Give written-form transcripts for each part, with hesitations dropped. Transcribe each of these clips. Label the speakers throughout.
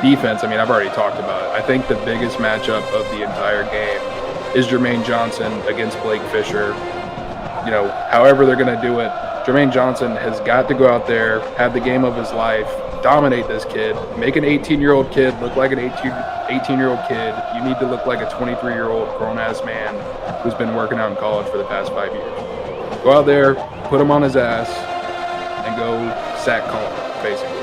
Speaker 1: defense, I mean, I've already talked about it. I think the biggest matchup of the entire game is Jermaine Johnson against Blake Fisher. You know, however they're going to do it, Jermaine Johnson has got to go out there, have the game of his life, dominate this kid, make an 18-year-old kid look like an 18-year-old kid. You need to look like a 23-year-old grown-ass man who's been working out in college for the past 5 years. Go out there, put him on his ass, and go sack Colin, basically.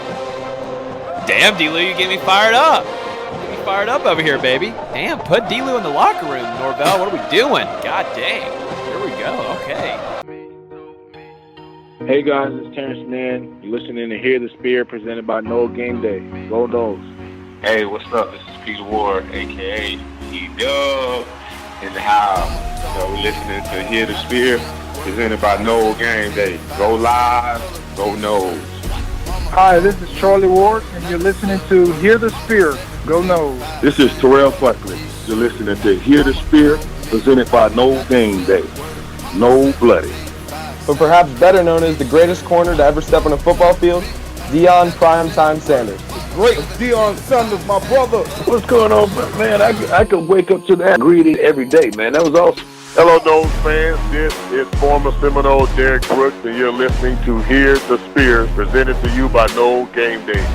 Speaker 2: Damn, D-Lou, you get me fired up. Get me fired up over here, baby. Damn, put D-Lou in the locker room, Norvell. What are we doing? God dang. Here we go. Okay.
Speaker 3: Hey guys, it's Terrence Mann. You're listening to Hear the Spear, presented by Noel Game Day. Go Noles.
Speaker 4: Hey, what's up? This is Peter Ward, a.k.a. E-Dub, in the house. So we're listening to Hear the Spear, presented by Noel Game Day. Go Live, go Noles.
Speaker 5: Hi, this is Charlie Ward, and you're listening to Hear the Spear, Go Noles.
Speaker 6: This is Terrell Buckley. You're listening to Hear the Spear, presented by Noel Game Day. No Bloody.
Speaker 7: But perhaps better known as the greatest corner to ever step on a football field, Deion Primetime Sanders.
Speaker 6: Great Deion Sanders, my brother. What's going on, man? I could wake up to that greeting every day, man. That was awesome.
Speaker 8: Hello, Noles fans. This is former Seminole Derek Brooks, and you're listening to Hear the Spear, presented to you by Noel Game Day.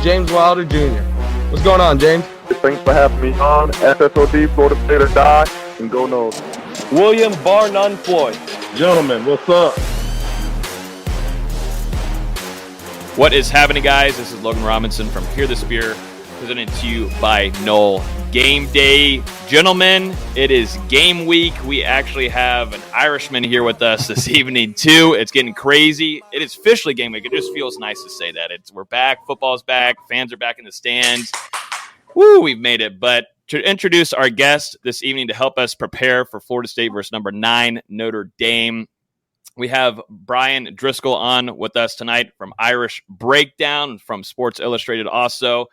Speaker 7: James Wilder Jr. What's going on, James?
Speaker 8: Thanks for having me on. SSOD, Florida State or Die, and go Noles.
Speaker 7: William Bar None Floyd.
Speaker 6: Gentlemen, what's up?
Speaker 2: What is happening, guys? This is Logan Robinson from Hear the Spear, presented to you by Noel Game Day. Gentlemen, it is game week. We actually have an Irishman here with us this evening, too. It's getting crazy. It is officially game week. It just feels nice to say that. We're back. Football's back. Fans are back in the stands. Woo, we've made it. But to introduce our guest this evening to help us prepare for Florida State versus number 9, Notre Dame, we have Bryan Driskell on with us tonight from Irish Breakdown, from Sports Illustrated also.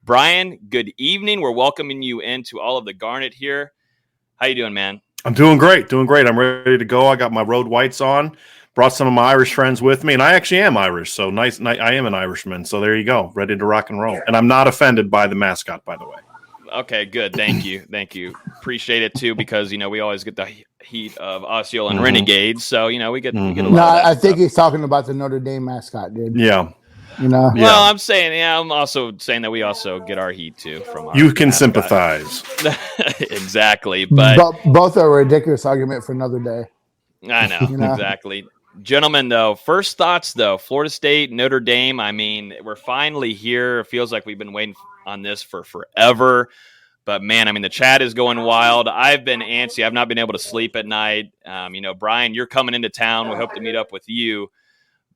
Speaker 2: Bryan, good evening. We're welcoming you into all of the Garnet here. How you doing, man?
Speaker 9: I'm doing great. I'm ready to go. I got my road whites on, brought some of my Irish friends with me, and I actually am Irish, so nice. I am an Irishman, so there you go, ready to rock and roll. And I'm not offended by the mascot, by the way.
Speaker 2: Okay, good. Thank you. Appreciate it, too, because, we always get the heat of Osceola and Renegades, so, we get a lot of that
Speaker 10: I think
Speaker 2: stuff.
Speaker 10: he's talking about the Notre Dame mascot, dude.
Speaker 9: Yeah.
Speaker 2: Well, I'm also saying that we also get our heat too from our
Speaker 9: You can
Speaker 2: mascot.
Speaker 9: sympathize.
Speaker 2: Exactly, but
Speaker 10: both are a ridiculous argument for another day.
Speaker 2: I know, exactly. Gentlemen, though, first thoughts though, Florida State, Notre Dame, I mean, we're finally here. It feels like we've been waiting on this for forever. But man, I mean, the chat is going wild. I've been antsy. I've not been able to sleep at night. Bryan, you're coming into town. We hope to meet up with you.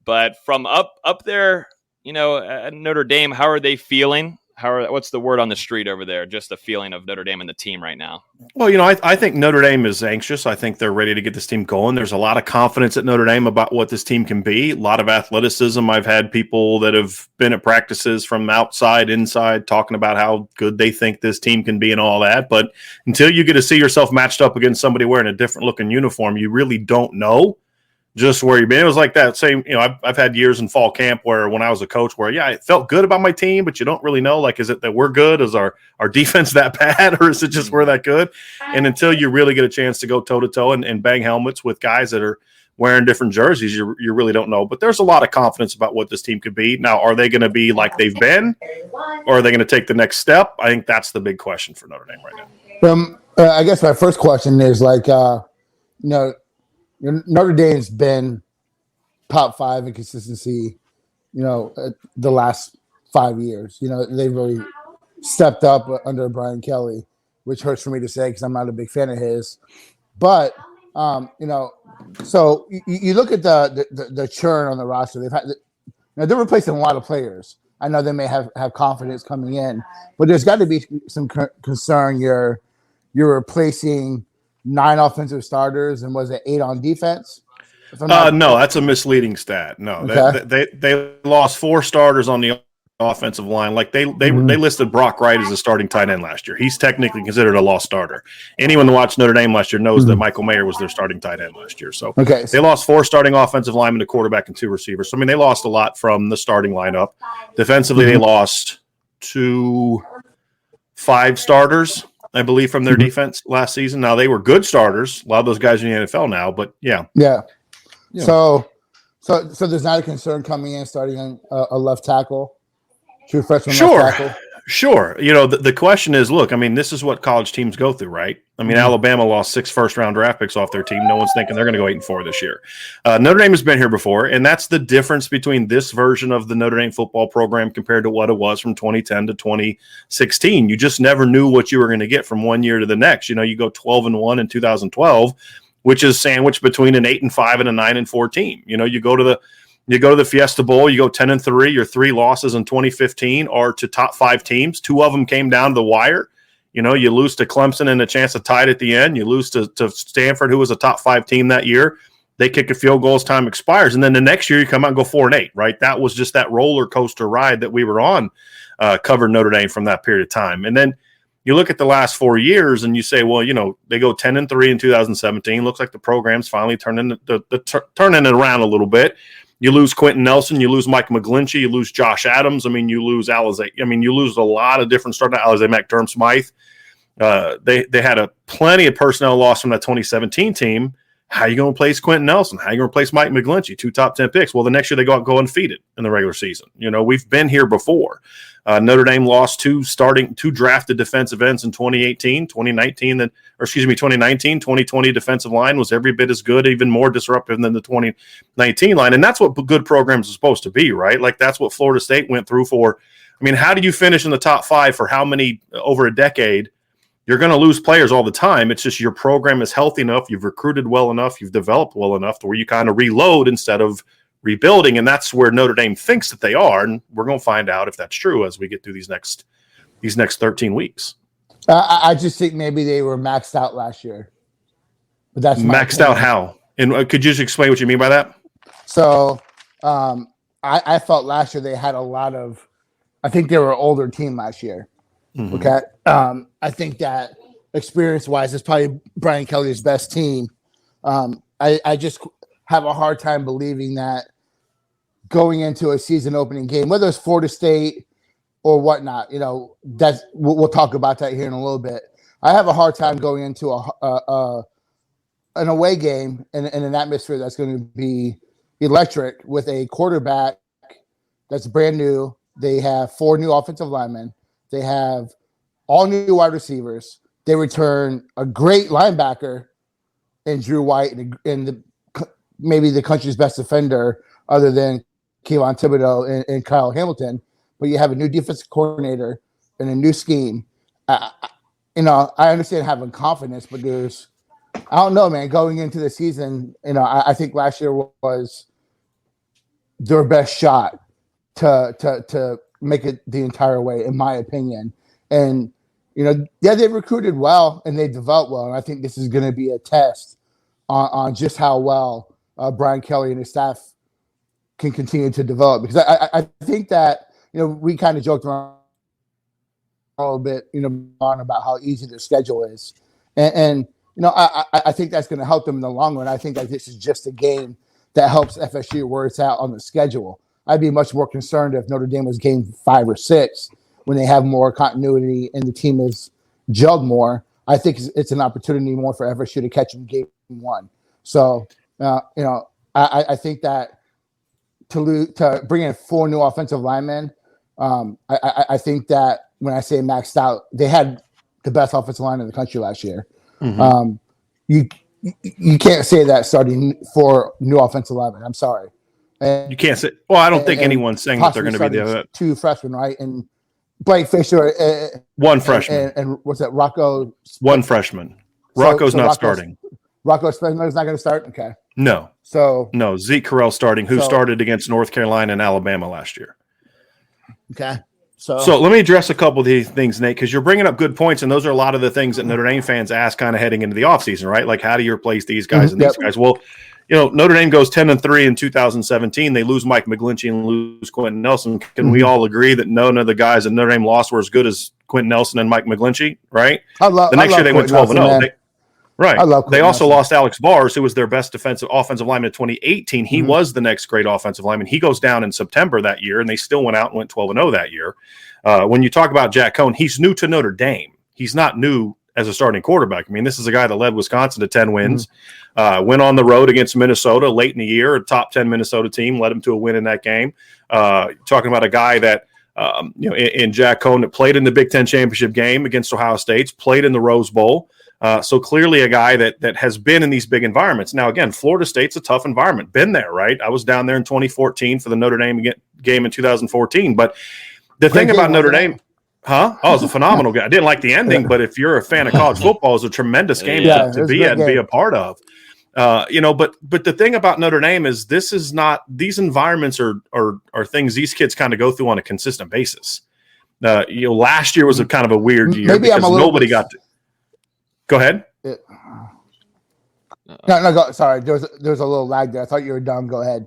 Speaker 2: But from up there, at Notre Dame, how are they feeling? What's the word on the street over there? Just the feeling of Notre Dame and the team right now.
Speaker 9: Well, I think Notre Dame is anxious. I think they're ready to get this team going. There's a lot of confidence at Notre Dame about what this team can be. A lot of athleticism. I've had people that have been at practices from outside, inside, talking about how good they think this team can be and all that. But until you get to see yourself matched up against somebody wearing a different looking uniform, you really don't know just where you've been. It was like that same, I've had years in fall camp where when I was a coach where, I felt good about my team, but you don't really know, like, is it that we're good? Is our defense that bad? Or is it just we're that good? And until you really get a chance to go toe-to-toe and bang helmets with guys that are wearing different jerseys, you really don't know. But there's a lot of confidence about what this team could be. Now, are they going to be like they've been? Or are they going to take the next step? I think that's the big question for Notre Dame right now.
Speaker 10: I guess my first question is, Notre Dame's been top 5 in consistency, the last 5 years. They've really stepped up under Brian Kelly, which hurts for me to say because I'm not a big fan of his. But, so you look at the churn on the roster. They've had, they're replacing a lot of players. I know they may have confidence coming in, but there's got to be some concern. You're replacing 9 offensive starters and was it 8 on defense?
Speaker 9: No, that's a misleading stat. No, okay. They lost 4 starters on the offensive line. Like they listed Brock Wright as a starting tight end last year. He's technically considered a lost starter. Anyone who watched Notre Dame last year knows that Michael Mayer was their starting tight end last year. So they lost 4 starting offensive linemen, a quarterback, and 2 receivers. So, I mean, they lost a lot from the starting lineup. Defensively, they lost 2 5 starters, I believe, from their defense last season. Now, they were good starters. A lot of those guys are in the NFL now, but yeah.
Speaker 10: So there's not a concern coming in starting a left tackle, true freshman left tackle.
Speaker 9: Sure. You know, the question is, look, I mean, this is what college teams go through, right? I mean, Alabama lost 6 first-round draft picks off their team. No one's thinking they're going to go 8-4 this year. Notre Dame has been here before, and that's the difference between this version of the Notre Dame football program compared to what it was from 2010 to 2016. You just never knew what you were going to get from one year to the next. You know, you go 12-1 in 2012, which is sandwiched between an 8-5 and a 9-4 team. You know, you go to the Fiesta Bowl, you go 10-3, your 3 losses in 2015 are to top 5 teams. 2 of them came down to the wire. You know, you lose to Clemson and a chance to tie it at the end. You lose to Stanford, who was a top 5 team that year. They kick a field goal as time expires. And then the next year you come out and go 4-8, right? That was just that roller coaster ride that we were on, covered Notre Dame from that period of time. And then you look at the last 4 years and you say, well, you know, they go 10-3 in 2017. Looks like the program's finally turning it around a little bit. You lose Quentin Nelson, you lose Mike McGlinchey, you lose Josh Adams. I mean, you lose Alizé. I mean, you lose a lot of different starters. Alizé McDermott Smythe. They had plenty of personnel loss from that 2017 team. How are you going to replace Quentin Nelson? How are you going to replace Mike McGlinchey? 2 top 10 picks. Well, the next year they go undefeated in the regular season. You know, we've been here before. Notre Dame lost 2 drafted defensive ends in 2018, 2019, 2020 defensive line was every bit as good, even more disruptive than the 2019 line. And that's what good programs are supposed to be, right? Like that's what Florida State went through for. I mean, how do you finish in the top 5 for how many over a decade? You're going to lose players all the time. It's just your program is healthy enough. You've recruited well enough. You've developed well enough to where you kind of reload instead of rebuilding. And that's where Notre Dame thinks that they are. And we're going to find out if that's true as we get through these next 13 weeks.
Speaker 10: I just think maybe they were maxed out last year. But that's
Speaker 9: maxed out how? And could you just explain what you mean by that?
Speaker 10: So I felt last year they had a lot of – I think they were an older team last year. Mm-hmm. Okay. I think that experience-wise, it's probably Brian Kelly's best team. I just have a hard time believing that going into a season opening game, whether it's Florida State or whatnot, you know, we'll talk about that here in a little bit. I have a hard time going into an away game in an atmosphere that's going to be electric with a quarterback that's brand new. They have 4 new offensive linemen. They have all new wide receivers. They return a great linebacker in Drew White and maybe the country's best defender other than Kayvon Thibodeau and Kyle Hamilton. But you have a new defensive coordinator and a new scheme. You know, I understand having confidence, but I don't know, man, going into the season, you know, I think last year was their best shot to make it the entire way, in my opinion. And, you know, yeah, they recruited well and they developed well. And I think this is going to be a test on just how well Brian Kelly and his staff can continue to develop. Because I think that, you know, we kind of joked around a little bit, you know, on about how easy their schedule is. And you know, I think that's going to help them in the long run. I think that this is just a game that helps FSU where it's out on the schedule. I'd be much more concerned if Notre Dame was game 5 or 6 when they have more continuity and the team is gelled more. I think it's an opportunity more for FSU to catch them game 1. So, you know, I think that to bring in 4 new offensive linemen, I think that when I say maxed out, they had the best offensive line in the country last year. Mm-hmm. You can't say that starting 4 new offensive linemen. I'm sorry.
Speaker 9: You can't say. Well, I don't think anyone's saying that they're going to be the
Speaker 6: 2 freshmen, right? And Blake Fisher,
Speaker 9: 1 freshman,
Speaker 6: and what's that? Rocco,
Speaker 9: 1 freshman. Rocco's not starting.
Speaker 6: Rocco Spangler's not going to start. Okay.
Speaker 9: No.
Speaker 6: So
Speaker 9: no, Zeke Correll starting, who started against North Carolina and Alabama last year.
Speaker 6: Okay.
Speaker 9: So let me address a couple of these things, Nate, because you're bringing up good points, and those are a lot of the things that Notre Dame fans ask kind of heading into the offseason, right? Like, how do you replace these guys and these guys? Well, you know, Notre Dame goes 10-3 in 2017. They lose Mike McGlinchey and lose Quentin Nelson. Can we all agree that none of the guys that Notre Dame lost were as good as Quentin Nelson and Mike McGlinchey, right? The next year they went 12-0. Right. They also lost Alex Bars, who was their best offensive lineman in 2018. He was the next great offensive lineman. He goes down in September that year, and they still went out and went 12-0 that year. When you talk about Jack Cohn, he's new to Notre Dame. He's not new as a starting quarterback. I mean, this is a guy that led Wisconsin to 10 wins, went on the road against Minnesota late in the year, a top 10 Minnesota team, led him to a win in that game. Talking about a guy that, in Jack Cohn, that played in the Big Ten championship game against Ohio State, played in the Rose Bowl. So clearly a guy that has been in these big environments. Now, again, Florida State's a tough environment. Been there, right? I was down there in 2014 for the Notre Dame game in 2014 . But the thing about Notre Dame – Huh? Oh, it was a phenomenal game. I didn't like the ending, but if you're a fan of college football, it was a tremendous game to be at and be a part of. But the thing about Notre Dame is this is not – these environments are things these kids kind of go through on a consistent basis. Last year was a kind of a weird year because nobody got to – Go ahead.
Speaker 10: Sorry. There was a little lag there. I thought you were done. Go ahead.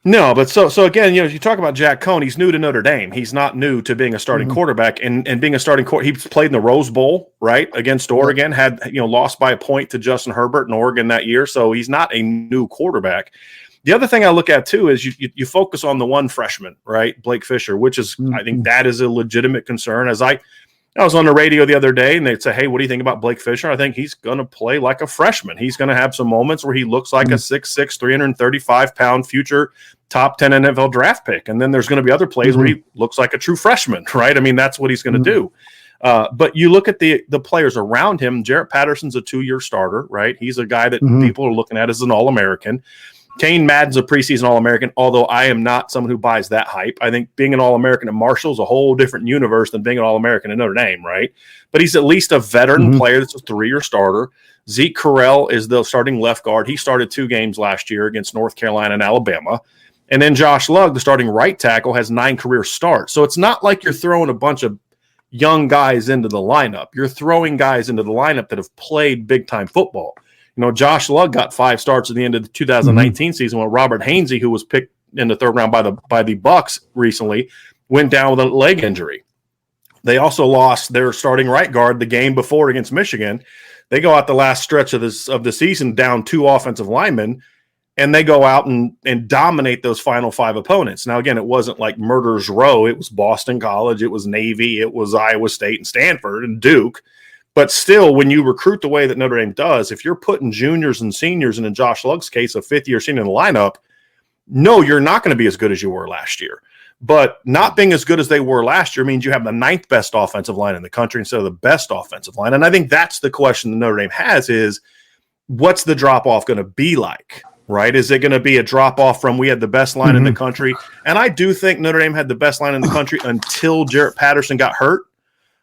Speaker 9: No, but so again, you talk about Jack Cohn. He's new to Notre Dame. He's not new to being a starting quarterback and being a starting quarterback. He played in the Rose Bowl, right, against Oregon. Had lost by a point to Justin Herbert in Oregon that year. So he's not a new quarterback. The other thing I look at too is you focus on the one freshman, right, Blake Fisher, which is I think that is a legitimate concern. As I was on the radio the other day and they'd say, hey, what do you think about Blake Fisher? I think he's going to play like a freshman. He's going to have some moments where he looks like a 6'6", 335-pound future top 10 NFL draft pick. And then there's going to be other plays where he looks like a true freshman, right? I mean, that's what he's going to do. But you look at the players around him. Jarrett Patterson's a 2-year starter, right? He's a guy that people are looking at as an All-American. Kane Madden's a preseason All-American, although I am not someone who buys that hype. I think being an All-American at Marshall is a whole different universe than being an All-American at Notre Dame, right? But he's at least a veteran player that's a 3-year starter. Zeke Correll is the starting left guard. He started 2 games last year against North Carolina and Alabama. And then Josh Lugg, the starting right tackle, has 9 career starts. So it's not like you're throwing a bunch of young guys into the lineup. You're throwing guys into the lineup that have played big-time football. Josh Lugg got 5 starts at the end of the 2019 season when Robert Hainsey, who was picked in the 3rd round by the Bucs recently, went down with a leg injury. They also lost their starting right guard the game before against Michigan. They go out the last stretch of the season down 2 offensive linemen, and they go out and dominate those final 5 opponents. Now, again, it wasn't like murderer's row. It was Boston College. It was Navy. It was Iowa State and Stanford and Duke. But still, when you recruit the way that Notre Dame does, if you're putting juniors and seniors, and in Josh Lugg's case, a 5th-year senior in the lineup, no, you're not going to be as good as you were last year. But not being as good as they were last year means you have the 9th best offensive line in the country instead of the best offensive line. And I think that's the question that Notre Dame has is, what's the drop-off going to be like, right? Is it going to be a drop-off from we had the best line in the country? And I do think Notre Dame had the best line in the country until Jarrett Patterson got hurt.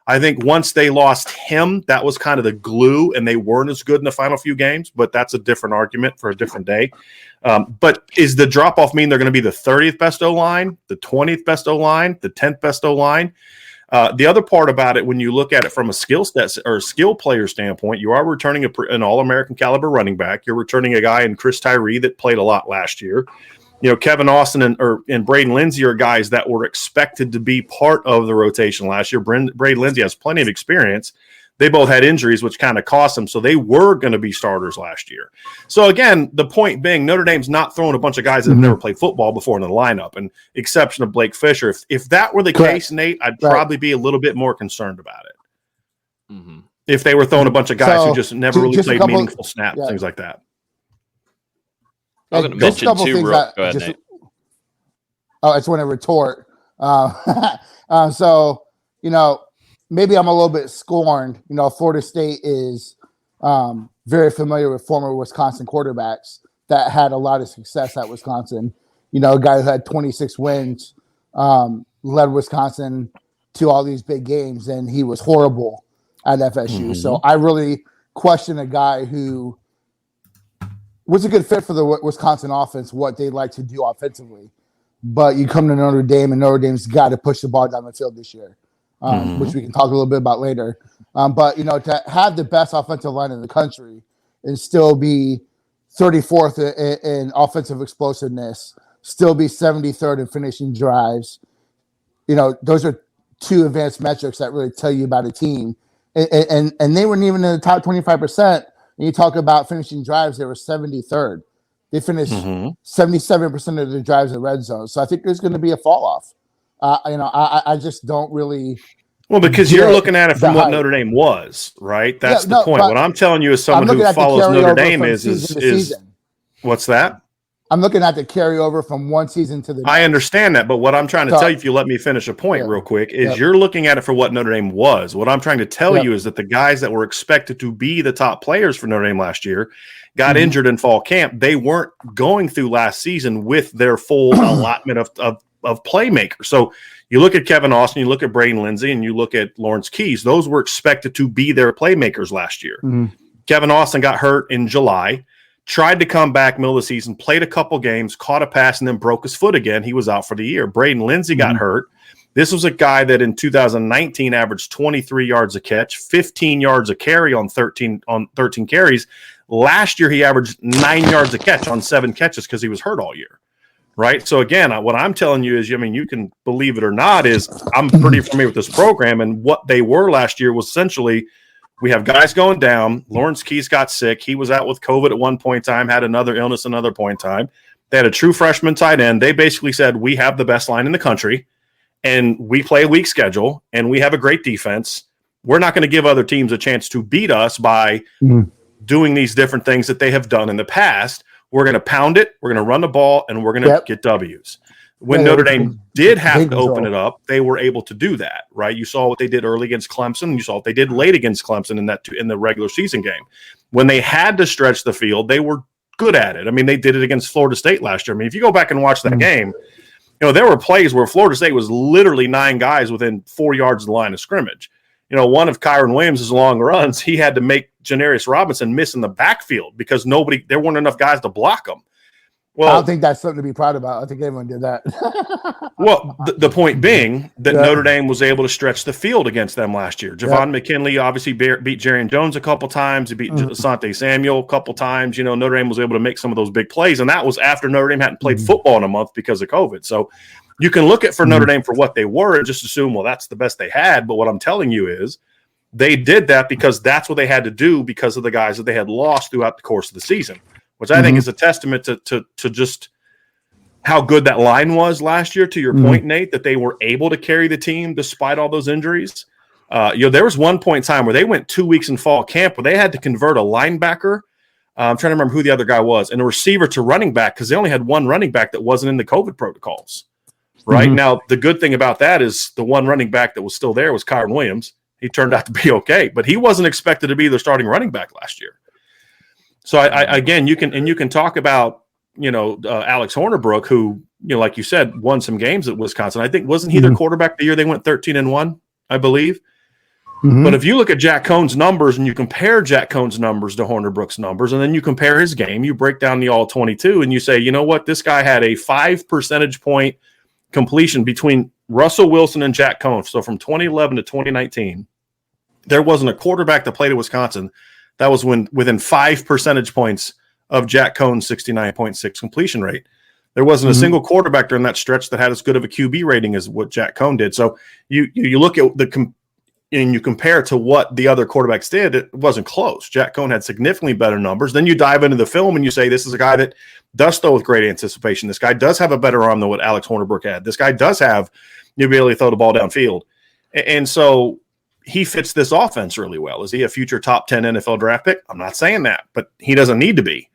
Speaker 9: I think once they lost him, that was kind of the glue, and they weren't as good in the final few games, but that's a different argument for a different day. But is the drop-off mean they're going to be the 30th best O-line, the 20th best O-line, the 10th best O-line? The other part about it, when you look at it from a skill player standpoint, you are returning an All-American caliber running back. You're returning a guy in Chris Tyree that played a lot last year. Kevin Austin and Braden Lindsey are guys that were expected to be part of the rotation last year. Braden Lindsey has plenty of experience. They both had injuries, which kind of cost them. So they were going to be starters last year. So again, the point being, Notre Dame's not throwing a bunch of guys that have never played football before in the lineup, and exception of Blake Fisher. If that were the case, Nate, I'd probably be a little bit more concerned about it. If they were throwing a bunch of guys who just never really played meaningful snaps, things like that.
Speaker 2: I was going to mention too. Go ahead, Nate.
Speaker 10: I just want to retort. So, maybe I'm a little bit scorned. Florida State is very familiar with former Wisconsin quarterbacks that had a lot of success at Wisconsin. A guy who had 26 wins, led Wisconsin to all these big games, and he was horrible at FSU. So I really question a guy who was a good fit for the Wisconsin offense, what they like to do offensively. But you come to Notre Dame, and Notre Dame's got to push the ball down the field this year, which we can talk a little bit about later. But, to have the best offensive line in the country and still be 34th in offensive explosiveness, still be 73rd in finishing drives, those are 2 advanced metrics that really tell you about a team. And they weren't even in the top 25%. And you talk about finishing drives, they were 73rd. They finished 77% of the drives in the red zone. So I think there's going to be a fall off. I just don't really.
Speaker 9: Well, because you're looking at it from what
Speaker 10: hype.
Speaker 9: Notre Dame was, right? That's
Speaker 10: Yeah,
Speaker 9: the point. What I'm telling you as someone who follows Notre Dame is what's that?
Speaker 10: I'm looking at the carryover from one season to the next.
Speaker 9: I understand that, but what I'm trying to tell you, if you let me finish a point real quick, is you're looking at it for what Notre Dame was. What I'm trying to tell you is that the guys that were expected to be the top players for Notre Dame last year got injured in fall camp. They weren't going through last season with their full allotment of playmakers. So you look at Kevin Austin, you look at Braden Lindsey, and you look at Lawrence Keys. Those were expected to be their playmakers last year. Kevin Austin got hurt in July. Tried to come back middle of the season, played a couple games, caught a pass, and then broke his foot again. He was out for the year. Braden Lindsey got hurt. This was a guy that in 2019 averaged 23 yards a catch, 15 yards a carry on 13 carries. Last year, he averaged 9 yards a catch on 7 catches because he was hurt all year. Right? So, again, what I'm telling you is, you can believe it or not, is I'm pretty familiar with this program, and what they were last year was essentially – we have guys going down. Lawrence Keys got sick. He was out with COVID at one point in time, had another illness another point in time. They had a true freshman tight end. They basically said, we have the best line in the country, and we play a weak schedule, and we have a great defense. We're not going to give other teams a chance to beat us by doing these different things that they have done in the past. We're going to pound it. We're going to run the ball, and we're going to get W's. When Notre Dame did have to open it up, they were able to do that, right? You saw what they did early against Clemson. You saw what they did late against Clemson in the regular season game. When they had to stretch the field, they were good at it. I mean, they did it against Florida State last year. I mean, if you go back and watch that game, there were plays where Florida State was literally 9 guys within 4 yards of the line of scrimmage. One of Kyron Williams' long runs, he had to make Janarius Robinson miss in the backfield because there weren't enough guys to block him. Well,
Speaker 10: I don't think that's something to be proud about. I think everyone did that.
Speaker 9: Well, the point being that Notre Dame was able to stretch the field against them last year. Javon McKinley obviously beat Jarian Jones a couple times. He beat Asante Samuel a couple times. Notre Dame was able to make some of those big plays, and that was after Notre Dame hadn't played football in a month because of COVID. So you can look at for Notre Dame for what they were and just assume, well, that's the best they had. But what I'm telling you is they did that because that's what they had to do because of the guys that they had lost throughout the course of the season, which I think is a testament to just how good that line was last year, to your point, Nate, that they were able to carry the team despite all those injuries. There was one point in time where they went 2 weeks in fall camp where they had to convert a linebacker. I'm trying to remember who the other guy was, and a receiver to running back because they only had one running back that wasn't in the COVID protocols. Right now, the good thing about that is the one running back that was still there was Kyron Williams. He turned out to be okay, but he wasn't expected to be their starting running back last year. So again, you can talk about Alex Hornibrook, who like you said won some games at Wisconsin. I think wasn't he their quarterback the year they went 13-1, I believe. But if you look at Jack Cohn's numbers and you compare Jack Cohn's numbers to Hornibrook's numbers, and then you compare his game, you break down the all 22, and you say, you know what, this guy had a 5 percentage point completion between Russell Wilson and Jack Cohn. So from 2011 to 2019, there wasn't a quarterback that played at Wisconsin that was within 5 percentage points of Jack Cohn's 69.6 completion rate. There wasn't a single quarterback during that stretch that had as good of a QB rating as what Jack Cohn did. So you look at and you compare it to what the other quarterbacks did, it wasn't close. Jack Cohn had significantly better numbers. Then you dive into the film and you say, this is a guy that does throw with great anticipation. This guy does have a better arm than what Alex Hornibrook had. This guy does have the ability to throw the ball downfield. And so he fits this offense really well. Is he a future top 10 NFL draft pick? I'm not saying that, but he doesn't need to be.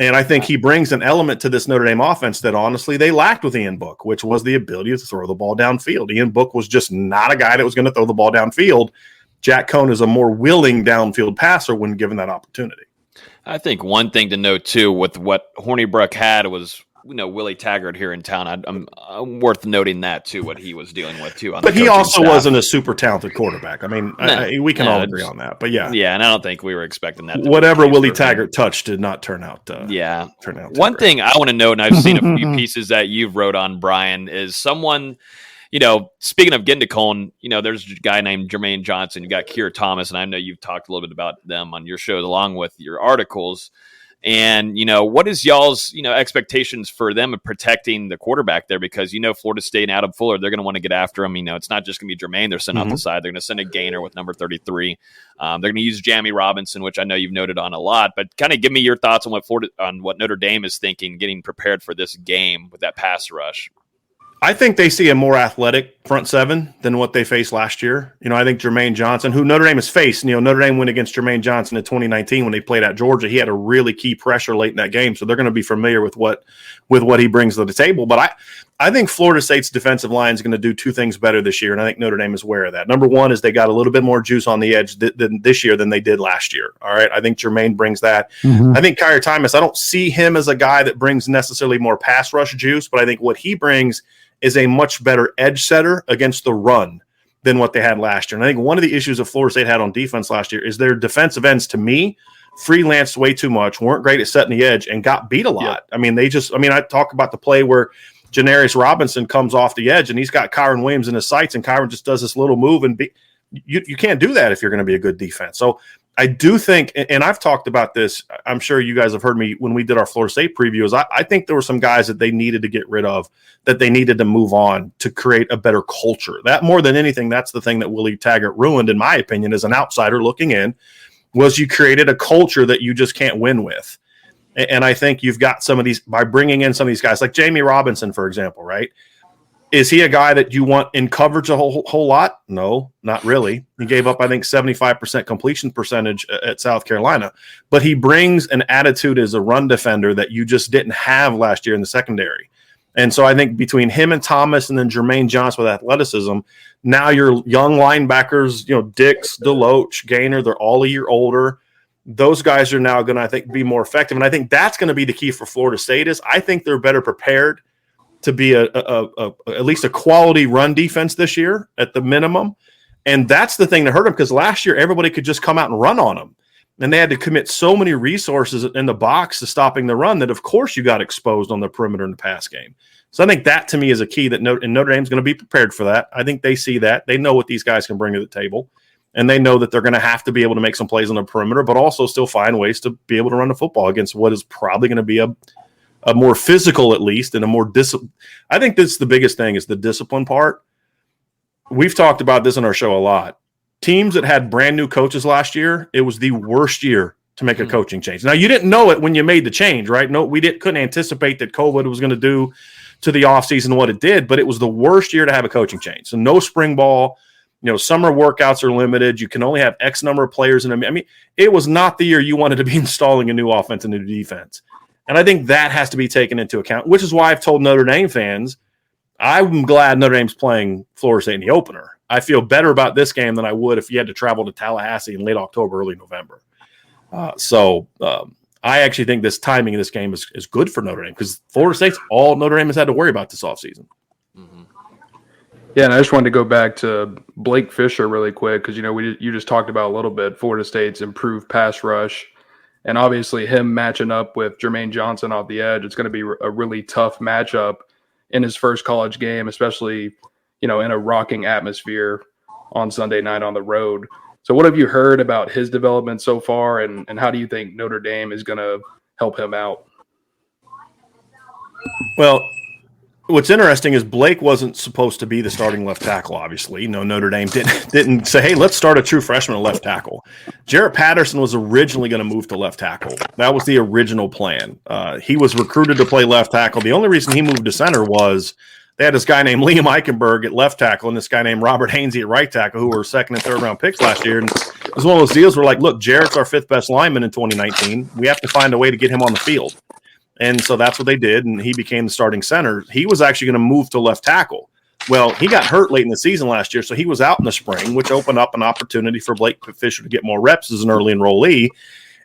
Speaker 9: And I think he brings an element to this Notre Dame offense that honestly they lacked with Ian Book, which was the ability to throw the ball downfield. Ian Book was just not a guy that was going to throw the ball downfield. Jack Cohn is a more willing downfield passer when given that opportunity.
Speaker 2: I think one thing to note, too, with what Hornibrook had was, Willie Taggart here in town. I'm worth noting that, too, what he was dealing with, too.
Speaker 9: But he also wasn't a super talented quarterback. I mean, we can all agree on that. But, yeah.
Speaker 2: Yeah, and I don't think we were expecting that.
Speaker 9: Whatever Willie Taggart touched did not turn out.
Speaker 2: One thing I want to note, and I've seen a few pieces that you've wrote on, Bryan, is someone – speaking of getting to Cone, there's a guy named Jermaine Johnson. You got Keir Thomas, and I know you've talked a little bit about them on your show along with your articles. And, what is y'all's, expectations for them of protecting the quarterback there? Because, Florida State and Adam Fuller, they're going to want to get after him. It's not just going to be Jermaine they're sending off the side. They're going to send a gainer with number 33. They're going to use Jameis Robinson, which I know you've noted on a lot. But kind of give me your thoughts on what Notre Dame is thinking, getting prepared for this game with that pass rush.
Speaker 9: I think they see a more athletic front seven than what they faced last year. I think Jermaine Johnson, who Notre Dame has faced, Notre Dame went against Jermaine Johnson in 2019 when they played at Georgia. He had a really key pressure late in that game, so they're going to be familiar with what he brings to the table. But I think Florida State's defensive line is going to do two things better this year, and I think Notre Dame is aware of that. Number one is they got a little bit more juice on the edge this year than they did last year. All right, I think Jermaine brings that. Mm-hmm. I think Kyrie Thomas, I don't see him as a guy that brings necessarily more pass rush juice, but I think what he brings is a much better edge setter against the run than what they had last year. And I think one of the issues that Florida State had on defense last year is their defensive ends, to me, freelanced way too much, weren't great at setting the edge, and got beat a lot. Yep. I talk about the play where Janarius Robinson comes off the edge, and he's got Kyron Williams in his sights, and Kyron just does this little move, and you can't do that if you're going to be a good defense. So I do think, and I've talked about this, I'm sure you guys have heard me when we did our Florida State previews, I think there were some guys that they needed to get rid of, that they needed to move on to create a better culture. That more than anything, that's the thing that Willie Taggart ruined, in my opinion, as an outsider looking in, was you created a culture that you just can't win with. And I think you've got some of these, by bringing in some of these guys, like Jamie Robinson, for example, right? Is he a guy that you want in coverage a whole lot? No, not really. He gave up, I think, 75% completion percentage at South Carolina. But he brings an attitude as a run defender that you just didn't have last year in the secondary. And so I think between him and Thomas and then Jermaine Johnson with athleticism, now your young linebackers, Dix, Deloach, Gaynor, they're all a year older. Those guys are now going to, I think, be more effective. And I think that's going to be the key for Florida State is I think they're better prepared to be at least a quality run defense this year at the minimum. And that's the thing that hurt them, because last year everybody could just come out and run on them. And they had to commit so many resources in the box to stopping the run that, of course, you got exposed on the perimeter in the pass game. So I think that, to me, is a key that Notre Dame's going to be prepared for that. I think they see that. They know what these guys can bring to the table. And they know that they're going to have to be able to make some plays on the perimeter, but also still find ways to be able to run the football against what is probably going to be a more physical, at least, and a more discipline. I think that's the biggest thing, is the discipline part. We've talked about this in our show a lot. Teams that had brand new coaches last year, it was the worst year to make a coaching change. Now, you didn't know it when you made the change, right? No, couldn't anticipate that COVID was going to do to the offseason what it did, but it was the worst year to have a coaching change. So no spring ball. Summer workouts are limited. You can only have X number of players in them. I mean, it was not the year you wanted to be installing a new offense and a new defense. And I think that has to be taken into account, which is why I've told Notre Dame fans, I'm glad Notre Dame's playing Florida State in the opener. I feel better about this game than I would if you had to travel to Tallahassee in late October, early November. I actually think this timing of this game is good for Notre Dame, because Florida State's all Notre Dame has had to worry about this offseason.
Speaker 1: Mm-hmm. Yeah, and I just wanted to go back to Blake Fisher really quick, because, you just talked about a little bit Florida State's improved pass rush. And obviously him matching up with Jermaine Johnson off the edge, it's going to be a really tough matchup in his first college game, especially, in a rocking atmosphere on Sunday night on the road. So what have you heard about his development so far, and how do you think Notre Dame is going to help him out?
Speaker 9: Well, what's interesting is Blake wasn't supposed to be the starting left tackle, obviously. Notre Dame didn't say, hey, let's start a true freshman at left tackle. Jarrett Patterson was originally going to move to left tackle. That was the original plan. He was recruited to play left tackle. The only reason he moved to center was they had this guy named Liam Eichenberg at left tackle and this guy named Robert Hainsey at right tackle, who were second and third round picks last year. And it was one of those deals where, like, look, Jarrett's our fifth best lineman in 2019. We have to find a way to get him on the field. And so that's what they did, and he became the starting center. He was actually going to move to left tackle. Well, he got hurt late in the season last year, so he was out in the spring, which opened up an opportunity for Blake Fisher to get more reps as an early enrollee.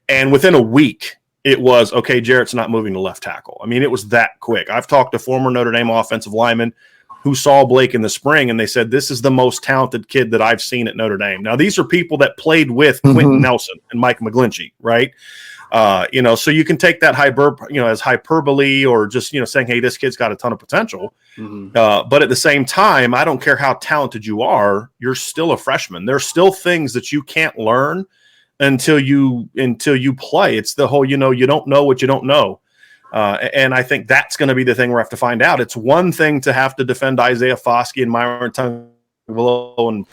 Speaker 9: And within a week, it was, okay, Jarrett's not moving to left tackle. I mean, it was that quick. I've talked to former Notre Dame offensive linemen who saw Blake in the spring, and they said, this is the most talented kid that I've seen at Notre Dame. Now, these are people that played with Quentin Nelson and Mike McGlinchey, right? So you can take that as hyperbole, or just, saying, hey, this kid's got a ton of potential. Mm-hmm. But at the same time, I don't care how talented you are, you're still a freshman. There's still things that you can't learn until you play. It's the whole, you don't know what you don't know. And I think that's going to be the thing we have to find out. It's one thing to have to defend Isaiah Foskey and Myron Tungvalo in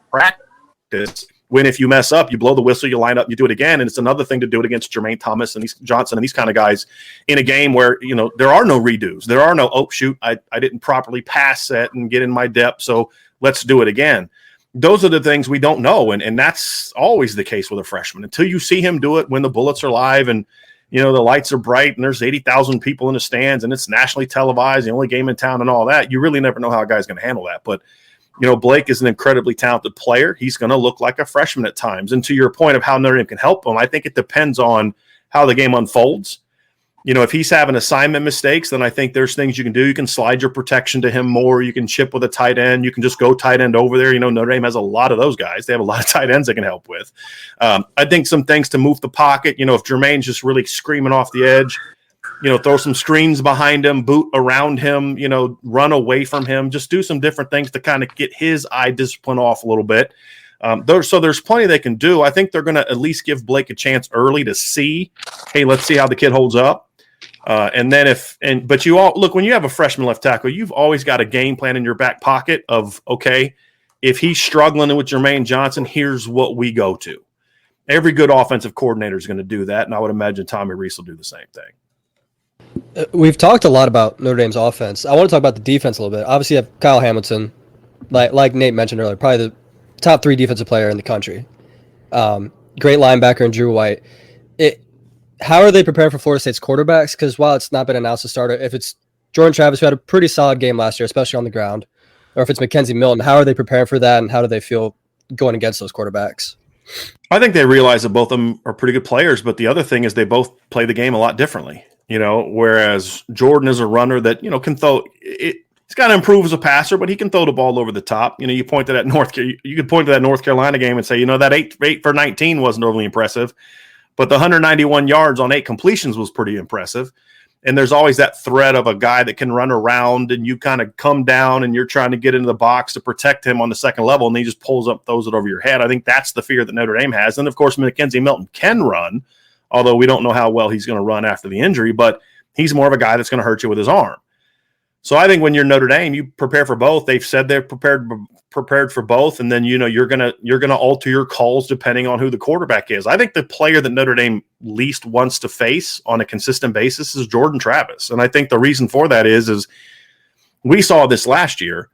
Speaker 9: practice. when if you mess up, you blow the whistle, you line up, you do it again. And it's another thing to do it against Jermaine Thomas and Johnson and these kind of guys in a game where, there are no redos. There are no, oh, shoot, I didn't properly pass set and get in my depth, so let's do it again. Those are the things we don't know, and that's always the case with a freshman. Until you see him do it when the bullets are live and, the lights are bright and there's 80,000 people in the stands and it's nationally televised, the only game in town and all that, you really never know how a guy's going to handle that. But, Blake is an incredibly talented player. He's going to look like a freshman at times. And to your point of how Notre Dame can help him, I think it depends on how the game unfolds. If he's having assignment mistakes, then I think there's things you can do. You can slide your protection to him more. You can chip with a tight end. You can just go tight end over there. Notre Dame has a lot of those guys. They have a lot of tight ends they can help with. I think some things to move the pocket. If Jermaine's just really screaming off the edge, throw some screens behind him, boot around him, run away from him. Just do some different things to kind of get his eye discipline off a little bit. So there's plenty they can do. I think they're going to at least give Blake a chance early to see, hey, let's see how the kid holds up. But you all look, when you have a freshman left tackle, you've always got a game plan in your back pocket of, okay, if he's struggling with Jermaine Johnson, here's what we go to. Every good offensive coordinator is going to do that. And I would imagine Tommy Rees will do the same thing.
Speaker 11: We've talked a lot about Notre Dame's offense. I want to talk about the defense a little bit. Obviously, you have Kyle Hamilton, like Nate mentioned earlier, probably the top 3 defensive player in the country. Great linebacker in Drew White. How are they preparing for Florida State's quarterbacks? Because while it's not been announced to start, if it's Jordan Travis, who had a pretty solid game last year, especially on the ground, or if it's Mackenzie Milton, how are they preparing for that, and how do they feel going against those quarterbacks?
Speaker 9: I think they realize that both of them are pretty good players, but the other thing is they both play the game a lot differently. Whereas Jordan is a runner that, can throw it. He's got to improve as a passer, but he can throw the ball over the top. You point to that you could point to that North Carolina game and say, that 8 for 19 wasn't overly impressive. But the 191 yards on 8 completions was pretty impressive. And there's always that threat of a guy that can run around and you kind of come down and you're trying to get into the box to protect him on the second level, and he just pulls up, throws it over your head. I think that's the fear that Notre Dame has. And, of course, Mackenzie Milton can run, although we don't know how well he's going to run after the injury, but he's more of a guy that's going to hurt you with his arm. So I think when you're Notre Dame, you prepare for both. They've said they're prepared for both, and then you're gonna alter your calls depending on who the quarterback is. I think the player that Notre Dame least wants to face on a consistent basis is Jordan Travis, and I think the reason for that is we saw this last year.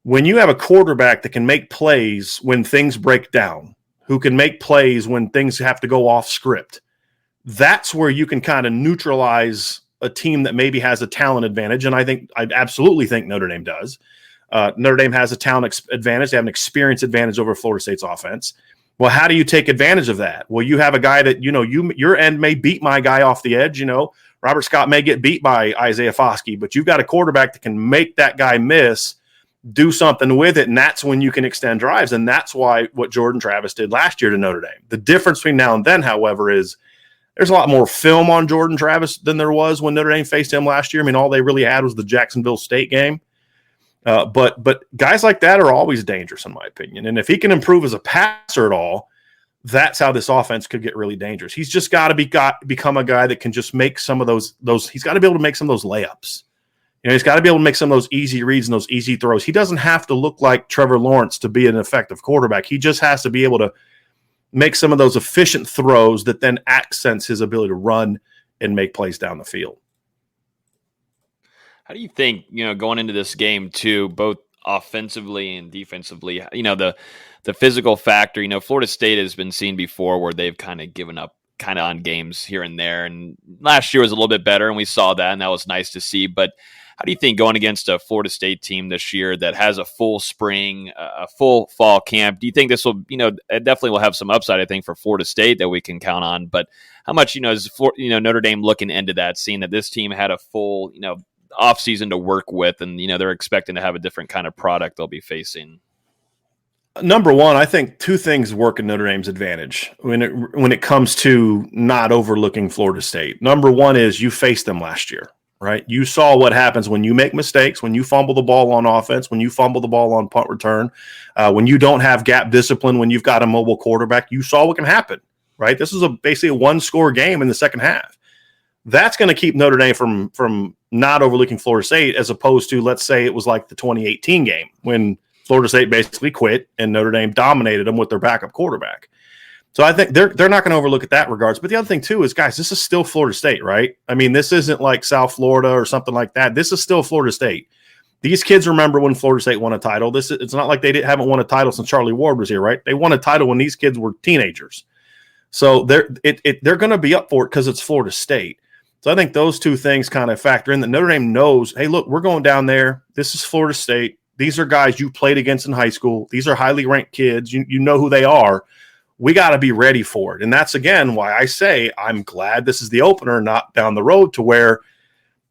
Speaker 9: When you have a quarterback that can make plays when things break down, who can make plays when things have to go off script, that's where you can kind of neutralize a team that maybe has a talent advantage, and I absolutely think Notre Dame does. Notre Dame has a talent advantage. They have an experience advantage over Florida State's offense. Well, how do you take advantage of that? Well, you have a guy that, your end may beat my guy off the edge. Robert Scott may get beat by Isaiah Foskey, but you've got a quarterback that can make that guy miss, do something with it, and that's when you can extend drives, and that's what Jordan Travis did last year to Notre Dame. The difference between now and then, however, is there's a lot more film on Jordan Travis than there was when Notre Dame faced him last year. I mean, all they really had was the Jacksonville State game. But guys like that are always dangerous, in my opinion. And if he can improve as a passer at all, that's how this offense could get really dangerous. He's just got to become a guy that can just make some of those. He's got to be able to make some of those layups. He's got to be able to make some of those easy reads and those easy throws. He doesn't have to look like Trevor Lawrence to be an effective quarterback. He just has to be able to make some of those efficient throws that then accents his ability to run and make plays down the field.
Speaker 2: How do you think, going into this game too, both offensively and defensively, the physical factor, Florida State has been seen before where they've kind of given up on games here and there. And last year was a little bit better, and we saw that, and that was nice to see. But how do you think going against a Florida State team this year that has a full spring, a full fall camp, do you think this will, it definitely will have some upside, I think, for Florida State that we can count on. But how much, is Notre Dame looking into that, seeing that this team had a full, off season to work with, and they're expecting to have a different kind of product they'll be facing?
Speaker 9: Number one, I think two things work in Notre Dame's advantage when it comes to not overlooking Florida State. Number one is you faced them last year, right? You saw what happens when you make mistakes, when you fumble the ball on offense, when you fumble the ball on punt return, when you don't have gap discipline, when you've got a mobile quarterback. You saw what can happen, right? This is basically a one-score game in the second half. That's going to keep Notre Dame from not overlooking Florida State, as opposed to, let's say, it was like the 2018 game when Florida State basically quit, and Notre Dame dominated them with their backup quarterback. So I think they're not going to overlook it that regards. But the other thing, too, is, guys, this is still Florida State, right? I mean, this isn't like South Florida or something like that. This is still Florida State. These kids remember when Florida State won a title. It's not like they haven't won a title since Charlie Ward was here, right? They won a title when these kids were teenagers. So they're going to be up for it because it's Florida State. So I think those two things kind of factor in that Notre Dame knows, hey, look, we're going down there. This is Florida State. These are guys you played against in high school. These are highly ranked kids. You know who they are. We got to be ready for it. And that's, again, why I say I'm glad this is the opener, not down the road to where,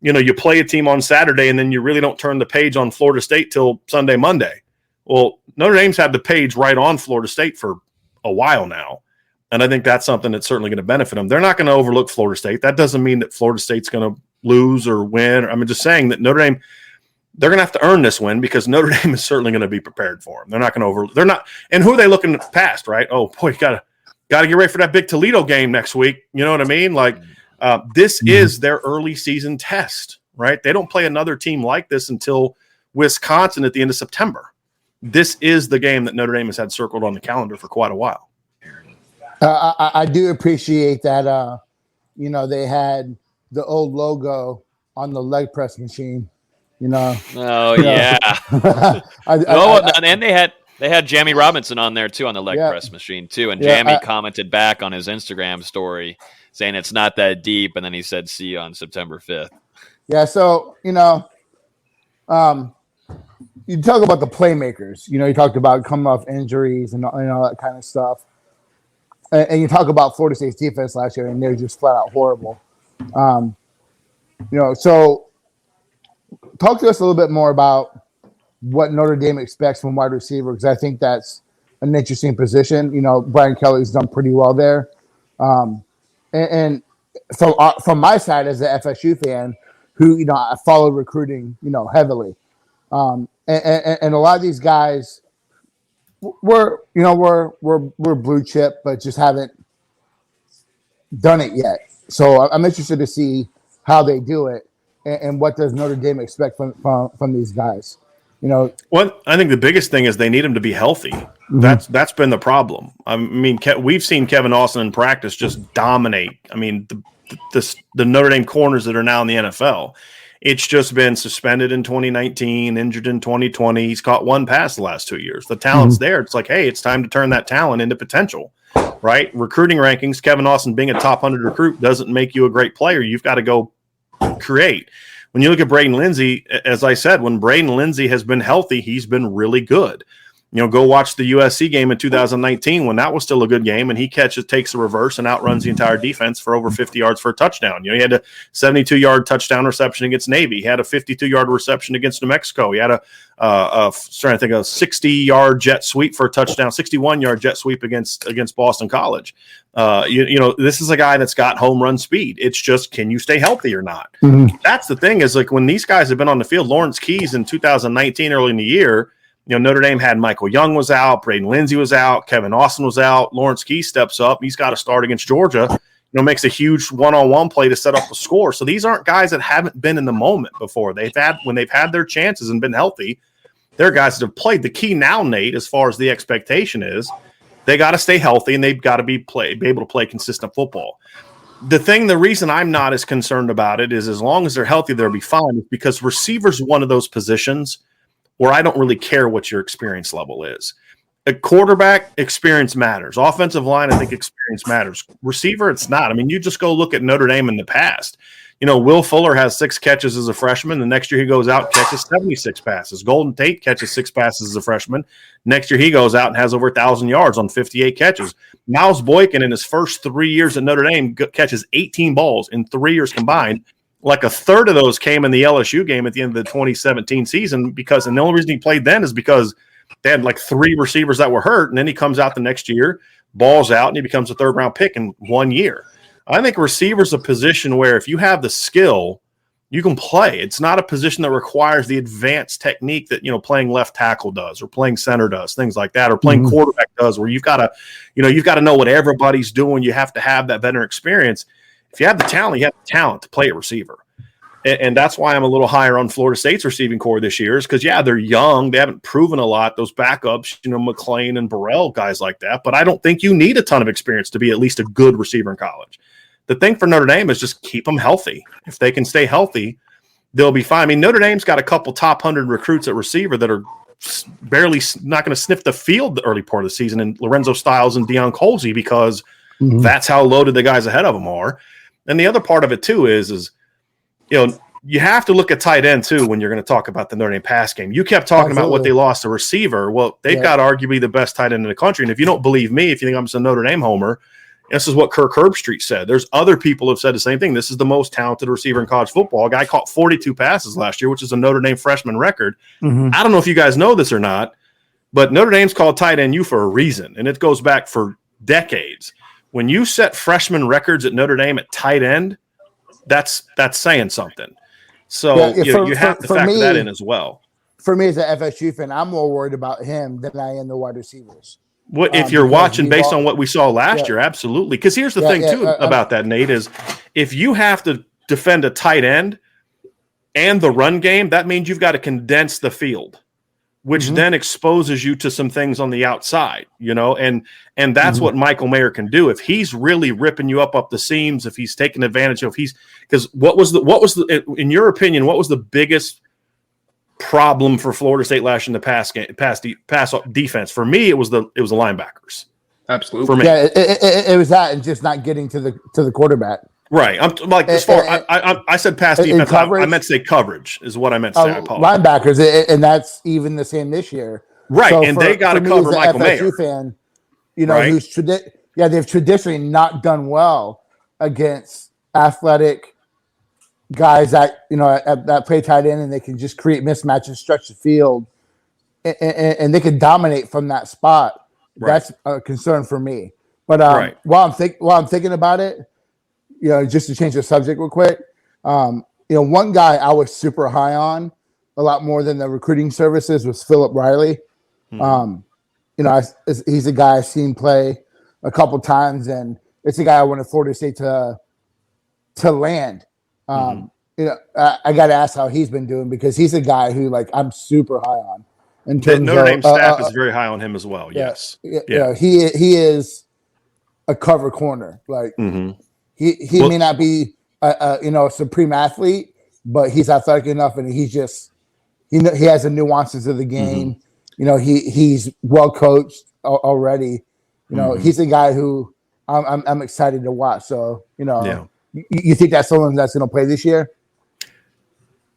Speaker 9: you play a team on Saturday and then you really don't turn the page on Florida State till Sunday, Monday. Well, Notre Dame's had the page right on Florida State for a while now. And I think that's something that's certainly going to benefit them. They're not going to overlook Florida State. That doesn't mean that Florida State's going to lose or win. I'm just saying that Notre Dame, they're going to have to earn this win because Notre Dame is certainly going to be prepared for them. They're not going to they're not. And who are they looking past, right? Oh, boy, you got to get ready for that big Toledo game next week. You know what I mean? Like, this is their early season test, right? They don't play another team like this until Wisconsin at the end of September. This is the game that Notre Dame has had circled on the calendar for quite a while.
Speaker 10: I do appreciate that, they had the old logo on the leg press machine.
Speaker 2: Oh yeah. And they had Jamie Robinson on there too on the leg press machine too. And Jamie commented back on his Instagram story saying it's not that deep, and then he said, "See you on September 5th."
Speaker 10: Yeah. So you talk about the playmakers. You talked about coming off injuries and all that kind of stuff, and you talk about Florida State's defense last year, and they're just flat out horrible. So. Talk to us a little bit more about what Notre Dame expects from wide receiver, because I think that's an interesting position. Brian Kelly's done pretty well there. And from my side as an FSU fan, who I follow recruiting, heavily, and a lot of these guys were blue chip, but just haven't done it yet. So I'm interested to see how they do it. And what does Notre Dame expect from these guys? Well,
Speaker 9: I think the biggest thing is they need them to be healthy. Mm-hmm. That's been the problem. I mean, we've seen Kevin Austin in practice just dominate. I mean, the Notre Dame corners that are now in the NFL. It's just been suspended in 2019, injured in 2020. He's caught one pass the last 2 years. The talent's there. It's like, hey, it's time to turn that talent into potential, right? Recruiting rankings, Kevin Austin being a top 100 recruit doesn't make you a great player. You've got to go create. When you look at Braden Lindsey, as I said, when Braden Lindsey has been healthy, he's been really good. Go watch the USC game in 2019 when that was still a good game, and he takes a reverse and outruns the entire defense for over 50 yards for a touchdown. He had a 72-yard touchdown reception against Navy. He had a 52-yard reception against New Mexico. He had a 60-yard jet sweep for a touchdown, 61-yard jet sweep against Boston College. This is a guy that's got home run speed. It's just, can you stay healthy or not? Mm-hmm. That's the thing is, like, when these guys have been on the field, Lawrence Keys in 2019, early in the year, Notre Dame had Michael Young was out, Braden Lindsey was out, Kevin Austin was out. Lawrence Keys steps up. He's got to start against Georgia. Makes a huge one-on-one play to set up a score. So these aren't guys that haven't been in the moment before. When they've had their chances and been healthy, they're guys that have played. The key now, Nate, as far as the expectation is, they got to stay healthy and they've got to be able to play consistent football. The reason I'm not as concerned about it is as long as they're healthy, they'll be fine. It's because receiver's one of those positions where I don't really care what your experience level is. A quarterback, experience matters. Offensive line, I think experience matters. Receiver, it's not. I mean, you just go look at Notre Dame in the past. Will Fuller has 6 catches as a freshman. The next year he goes out and catches 76 passes. Golden Tate catches 6 passes as a freshman. Next year he goes out and has over 1,000 yards on 58 catches. Miles Boykin in his first 3 years at Notre Dame catches 18 balls in 3 years combined. Like a third of those came in the LSU game at the end of the 2017 season and the only reason he played then is because they had like 3 receivers that were hurt, and then he comes out the next year, balls out, and he becomes a third-round pick in 1 year. I think receiver's a position where if you have the skill, you can play. It's not a position that requires the advanced technique that, playing left tackle does or playing center does, things like that, or playing quarterback does, where you've got to know what everybody's doing. You have to have that veteran experience. If you have the talent, you have the talent to play a receiver. And that's why I'm a little higher on Florida State's receiving core this year is because, yeah, they're young. They haven't proven a lot. Those backups, McLean and Burrell, guys like that. But I don't think you need a ton of experience to be at least a good receiver in college. The thing for Notre Dame is just keep them healthy. If they can stay healthy, they'll be fine. I mean, Notre Dame's got a couple top 100 recruits at receiver that are barely not going to sniff the field the early part of the season, and Lorenzo Styles and Deion Colsey, because that's how loaded the guys ahead of them are. And the other part of it, too, is you have to look at tight end, too, when you're going to talk about the Notre Dame pass game. You kept talking about what they lost a receiver. Well, they've got arguably the best tight end in the country. And if you don't believe me, if you think I'm just a Notre Dame homer, this is what Kirk Herbstreit said. There's other people who have said the same thing. This is the most talented receiver in college football. A guy caught 42 passes last year, which is a Notre Dame freshman record. I don't know if you guys know this or not, but Notre Dame's called tight end U for a reason, and it goes back for decades. When you set freshman records at Notre Dame at tight end, that's saying something. So you have to factor that in as well.
Speaker 10: For me as an FSU fan, I'm more worried about him than I am the wide receivers.
Speaker 9: What if you're watching based on what we saw last year? Absolutely. Because here's the thing, too, about that, Nate, is if you have to defend a tight end and the run game, that means you've got to condense the field, which then exposes you to some things on the outside, and that's what Michael Mayer can do. If he's really ripping you up the seams, if he's taking advantage of, because what was the in your opinion, what was the biggest problem for Florida State last year in the pass defense? For me, it was the linebackers.
Speaker 1: Absolutely.
Speaker 9: For me,
Speaker 10: it was that, and just not getting to the quarterback.
Speaker 9: Right. I'm like as far I said pass defense. I meant to say coverage is what I meant to say. I apologize.
Speaker 10: Linebackers, and that's even the same this year.
Speaker 9: Right, so and they got to cover Michael Mayer.
Speaker 10: Fan, who's they've traditionally not done well against athletic guys that that play tight end, and they can just create mismatches, stretch the field, and they can dominate from that spot. Right. That's a concern for me. But while I'm thinking about it, just to change the subject real quick, one guy I was super high on a lot more than the recruiting services was Philip Riley. He's a guy I've seen play a couple times, and it's a guy I wanted Florida State to land. I got to ask how he's been doing, because he's a guy who I'm super high on. In terms
Speaker 9: Notre Dame staff is very high on him as well. Yes,
Speaker 10: he is a cover corner. He may not be a supreme athlete, but he's athletic enough, and he's just he has the nuances of the game. He's well coached already. He's a guy who I'm excited to watch. So you think that's someone that's going to play this year?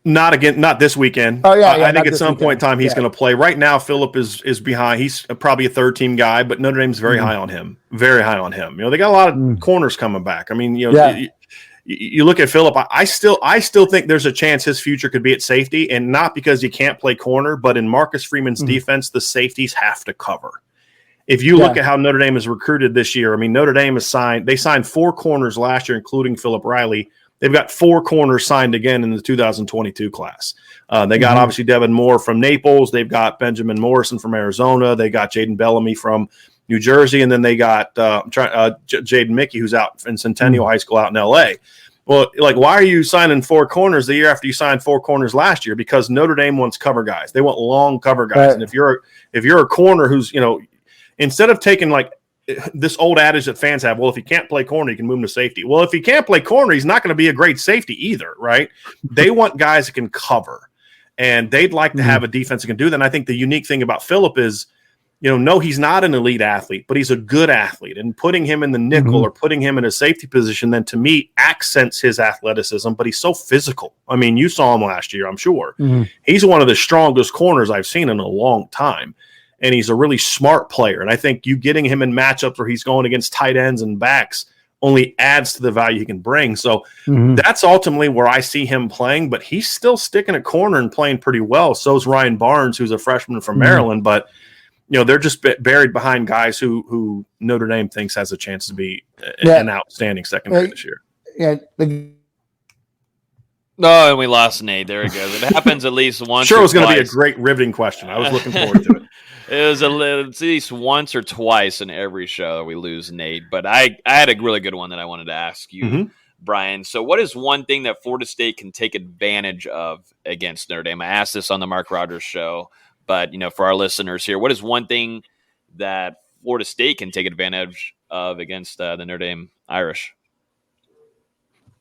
Speaker 9: Not this weekend.
Speaker 10: Oh yeah,
Speaker 9: I think at some point in time he's going to play. Right now, Phillip is behind. He's probably a third team guy, but Notre Dame's very high on him. Very high on him. They got a lot of corners coming back. I mean, you look at Phillip. I still think there's a chance his future could be at safety, and not because he can't play corner, but in Marcus Freeman's defense, the safeties have to cover. If you look at how Notre Dame has recruited this year, I mean, Notre Dame has signed 4 corners last year, including Philip Riley. They've got 4 corners signed again in the 2022 class. They got obviously Devin Moore from Naples. They've got Benjamin Morrison from Arizona. They got Jaden Bellamy from New Jersey. And then they got Jaden Mickey, who's out in Centennial High School out in L.A. Well, why are you signing 4 corners the year after you signed 4 corners last year? Because Notre Dame wants cover guys. They want long cover guys. Right. And if you're a corner who's, instead of taking this old adage that fans have, well, if he can't play corner, he can move him to safety. Well, if he can't play corner, he's not going to be a great safety either, right? They want guys that can cover, and they'd like to have a defense that can do that. And I think the unique thing about Phillip is, no, he's not an elite athlete, but he's a good athlete. And putting him in the nickel or putting him in a safety position, then to me, accents his athleticism, but he's so physical. I mean, you saw him last year, I'm sure. He's one of the strongest corners I've seen in a long time. And he's a really smart player. And I think you getting him in matchups where he's going against tight ends and backs only adds to the value he can bring. So that's ultimately where I see him playing, but he's still sticking at corner and playing pretty well. So is Ryan Barnes, who's a freshman from Maryland, but they're just buried behind guys who Notre Dame thinks has a chance to be an outstanding secondary this year.
Speaker 2: No, and we lost Nate. There it goes. It happens at least once.
Speaker 9: Sure, it was going to be a great riveting question. I was looking forward to it.
Speaker 2: It was at least once or twice in every show we lose Nate. But I had a really good one that I wanted to ask you. Brian. So what is one thing that Florida State can take advantage of against Notre Dame? I asked this on the Mark Rogers show, but for our listeners here, what is one thing that Florida State can take advantage of against the Notre Dame Irish?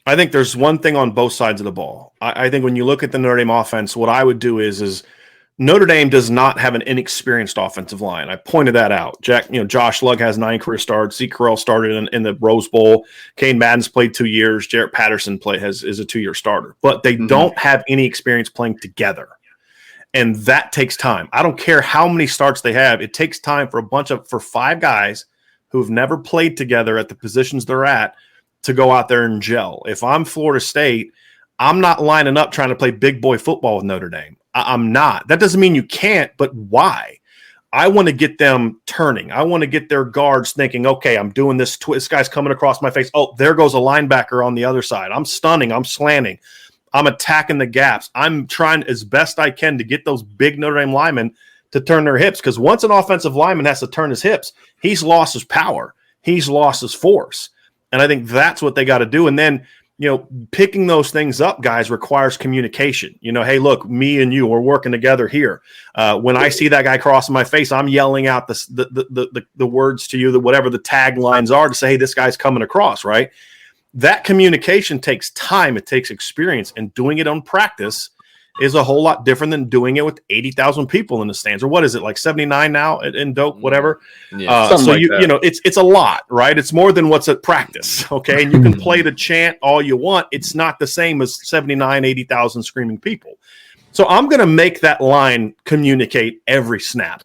Speaker 9: I think there's one thing on both sides of the ball. I think when you look at the Notre Dame offense, what I would do is Notre Dame does not have an inexperienced offensive line. I pointed that out. Josh Lugg has 9 career starts. Zeke Correll started in the Rose Bowl. Kane Madden's played 2 years. Jarrett Patterson is a 2-year starter. But they don't have any experience playing together. And that takes time. I don't care how many starts they have. It takes time for 5 guys who've never played together at the positions they're at to go out there and gel. If I'm Florida State, I'm not lining up trying to play big boy football with Notre Dame. I'm not. That doesn't mean you can't, but why? I want to get them turning. I want to get their guards thinking, okay, I'm doing this. This guy's coming across my face. Oh, there goes a linebacker on the other side. I'm stunning. I'm slanting. I'm attacking the gaps. I'm trying as best I can to get those big Notre Dame linemen to turn their hips, because once an offensive lineman has to turn his hips, he's lost his power. He's lost his force. And I think that's what they got to do. And then, picking those things up, guys, requires communication. Hey, look, me and you, we're working together here. When I see that guy crossing my face, I'm yelling out the words to you, whatever the taglines are, to say, hey, this guy's coming across, right? That communication takes time. It takes experience. And doing it on practice is a whole lot different than doing it with 80,000 people in the stands. Or what is it, like 79 now in Doak, whatever?
Speaker 2: Yeah,
Speaker 9: so it's a lot, right? It's more than what's at practice, okay? And you can play the chant all you want. It's not the same as 79, 80,000 screaming people. So I'm going to make that line communicate every snap.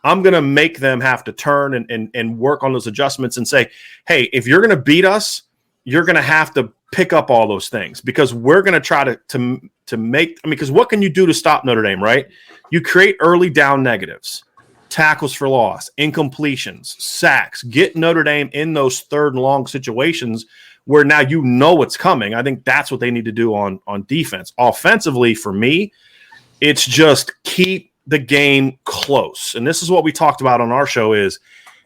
Speaker 9: I'm going to make them have to turn and work on those adjustments and say, hey, if you're going to beat us, you're going to have to pick up all those things, because we're going to try to make, because what can you do to stop Notre Dame, right? You create early down negatives, tackles for loss, incompletions, sacks, get Notre Dame in those third and long situations where now what's coming. I think that's what they need to do on defense. Offensively, for me, it's just keep the game close. And this is what we talked about on our show is,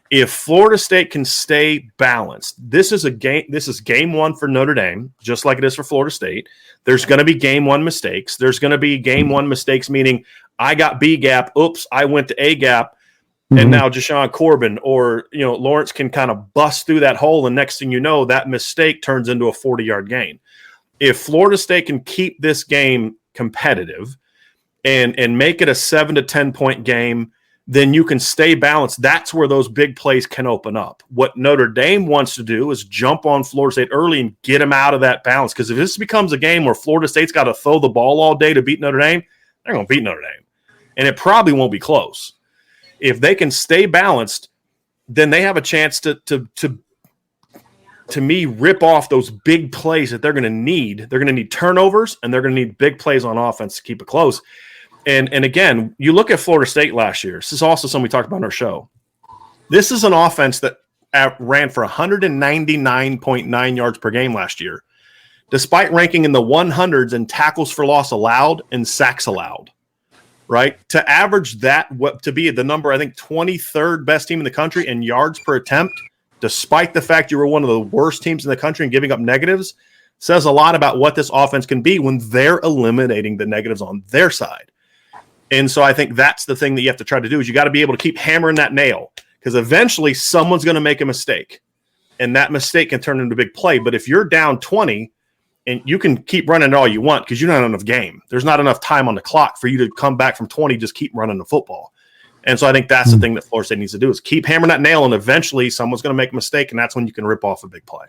Speaker 9: if Florida State can stay balanced, this is game one for Notre Dame, just like it is for Florida State. There's going to be game one mistakes. There's going to be game one mistakes, meaning I got B gap. Oops, I went to A gap. And now Jashawn Corbin or, Lawrence can kind of bust through that hole. And next thing you know, that mistake turns into a 40-yard gain. If Florida State can keep this game competitive and make it a 7 to 10 point game, then you can stay balanced. That's where those big plays can open up. What Notre Dame wants to do is jump on Florida State early and get them out of that balance. Because if this becomes a game where Florida State's got to throw the ball all day to beat Notre Dame, they're going to beat Notre Dame. And it probably won't be close. If they can stay balanced, then they have a chance to me, rip off those big plays that they're going to need. They're going to need turnovers, and they're going to need big plays on offense to keep it close. And again, you look at Florida State last year. This is also something we talked about on our show. This is an offense that ran for 199.9 yards per game last year, despite ranking in the 100s in tackles for loss allowed and sacks allowed, right? To average that, to be the number, I think, 23rd best team in the country in yards per attempt, despite the fact you were one of the worst teams in the country and giving up negatives, says a lot about what this offense can be when they're eliminating the negatives on their side. And so I think that's the thing that you have to try to do is you got to be able to keep hammering that nail, because eventually someone's going to make a mistake, and that mistake can turn into a big play. But if you're down 20 and you can keep running it all you want because you don't have enough game, there's not enough time on the clock for you to come back from 20, just keep running the football. And so I think that's the thing that Florida State needs to do is keep hammering that nail, and eventually someone's going to make a mistake, and that's when you can rip off a big play.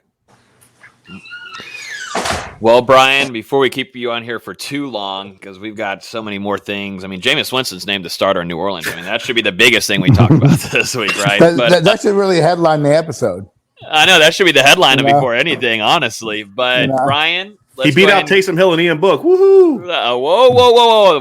Speaker 2: Well, Brian, before we keep you on here for too long, because we've got so many more things. I mean, Jameis Winston's named the starter in New Orleans. I mean, that should be the biggest thing we talk about this week, right?
Speaker 10: That should really headline the episode.
Speaker 2: I know that should be the headline before anything, honestly. But Brian,
Speaker 9: he beat out Taysom Hill and Ian Book. Woohoo!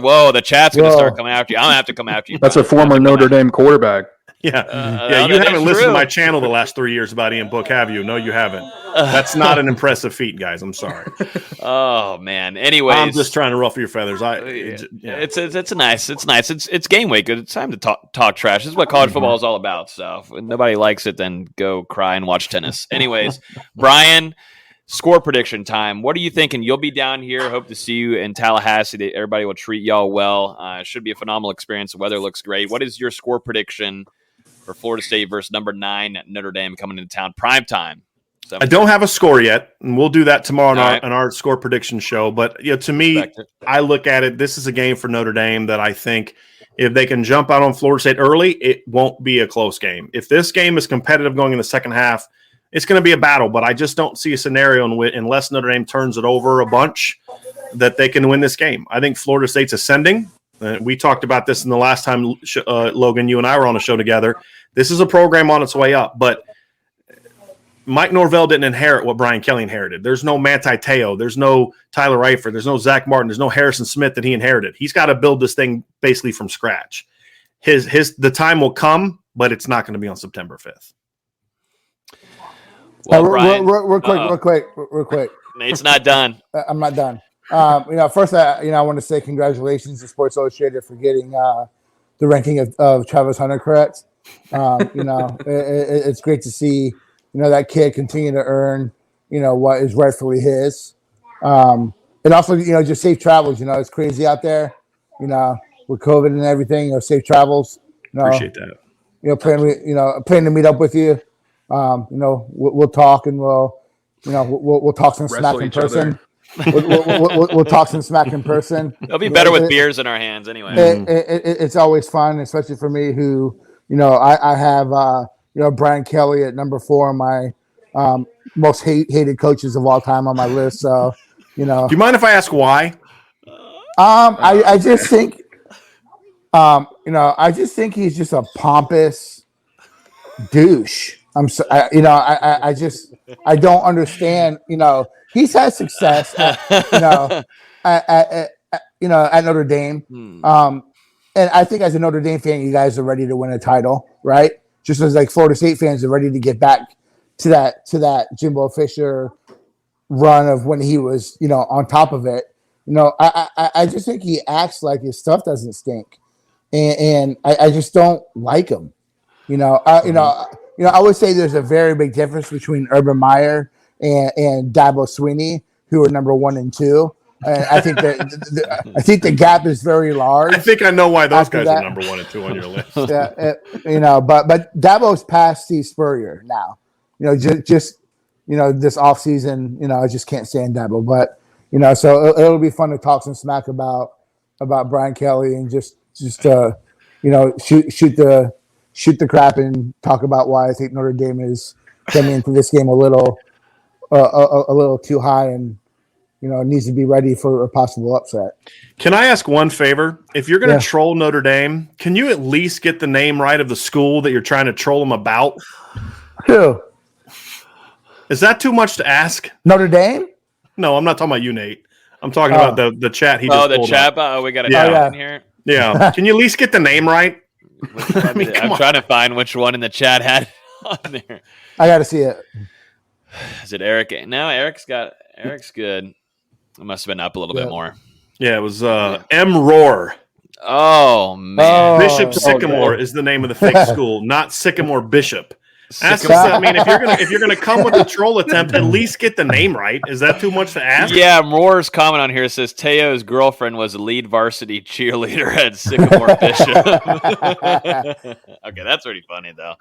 Speaker 2: Whoa! The chat's going to start coming after you. I'm going to have to come after you.
Speaker 1: That's a former Notre Dame quarterback.
Speaker 9: Yeah. You haven't listened to my channel the last 3 years about Ian Book, have you? No, you haven't. That's not an impressive feat, guys. I'm sorry.
Speaker 2: Oh man. Anyways,
Speaker 9: I'm just trying to ruffle your feathers.
Speaker 2: It's nice. It's game week. It's time to talk trash. This is what college football is all about. So if nobody likes it, then go cry and watch tennis. Anyways, Brian, score prediction time. What are you thinking? You'll be down here. Hope to see you in Tallahassee. Everybody will treat y'all well. It should be a phenomenal experience. The weather looks great. What is your score prediction for Florida State versus number 9 Notre Dame coming into town? Prime time.
Speaker 9: I don't have a score yet, and we'll do that tomorrow on our score prediction show. But to me, I look at it. This is a game for Notre Dame that I think if they can jump out on Florida State early, it won't be a close game. If this game is competitive going in the second half, it's going to be a battle. But I just don't see a scenario in which, unless Notre Dame turns it over a bunch, that they can win this game. I think Florida State's ascending. We talked about this in the last time, Logan, you and I were on a show together. This is a program on its way up, but Mike Norvell didn't inherit what Brian Kelly inherited. There's no Manti Te'o. There's no Tyler Eifert. There's no Zach Martin. There's no Harrison Smith that he inherited. He's got to build this thing basically from scratch. The time will come, but it's not going to be on September 5th.
Speaker 2: Well, Brian,
Speaker 10: real quick.
Speaker 2: Nate's not done.
Speaker 10: I'm not done. First, I want to say congratulations to Sports Illustrated for getting the ranking of Travis Hunter correct. It's great to see that kid continue to earn what is rightfully his, and also just safe travels. It's crazy out there, with COVID and everything. Safe travels.
Speaker 9: Appreciate that.
Speaker 10: Plan to meet up with you. We'll talk and we'll talk some smack in person. We'll talk some smack in person.
Speaker 2: It'll be better with beers in our hands anyway.
Speaker 10: It's always fun, especially for me who, I have, Brian Kelly at number 4 on my most hated coaches of all time on my list. So,
Speaker 9: Do you mind if I ask why?
Speaker 10: I just think, I just think he's just a pompous douche. I don't understand. He's had success at Notre Dame. And I think as a Notre Dame fan, you guys are ready to win a title, right? Just as like Florida State fans are ready to get back to that Jimbo Fisher run of when he was, on top of it. I just think he acts like his stuff doesn't stink, and I just don't like him. I would say there's a very big difference between Urban Meyer and Dabo Swinney, who are number 1 and 2. And I think the gap is very large.
Speaker 9: I think I know why those guys are number 1 and 2 on your list.
Speaker 10: But Dabo's past Steve Spurrier now. Just this offseason, I just can't stand Dabo. But so it'll be fun to talk some smack about Brian Kelly and just shoot the crap and talk about why I think Notre Dame is coming into this game a little too high and needs to be ready for a possible upset.
Speaker 9: Can I ask one favor? If you're going to troll Notre Dame, can you at least get the name right of the school that you're trying to troll them about?
Speaker 10: Who?
Speaker 9: Is that too much to ask?
Speaker 10: Notre Dame?
Speaker 9: No, I'm not talking about you, Nate. I'm talking about the chat.
Speaker 2: The chat. We got a in here.
Speaker 9: Yeah. Can you at least get the name right?
Speaker 2: I'm trying to find which one in the chat had on there.
Speaker 10: I got to see it.
Speaker 2: Is it Eric? No, Eric's good. It must have been up a little bit more.
Speaker 9: Yeah, it was M. Roar.
Speaker 2: Oh, man.
Speaker 9: Bishop Sycamore is the name of the fake school, not Sycamore Bishop. If you're gonna come with a troll attempt, at least get the name right. Is that too much to ask?
Speaker 2: Yeah, Roar's comment on here says Teo's girlfriend was a lead varsity cheerleader at Sycamore Bishop. Okay, that's pretty funny though.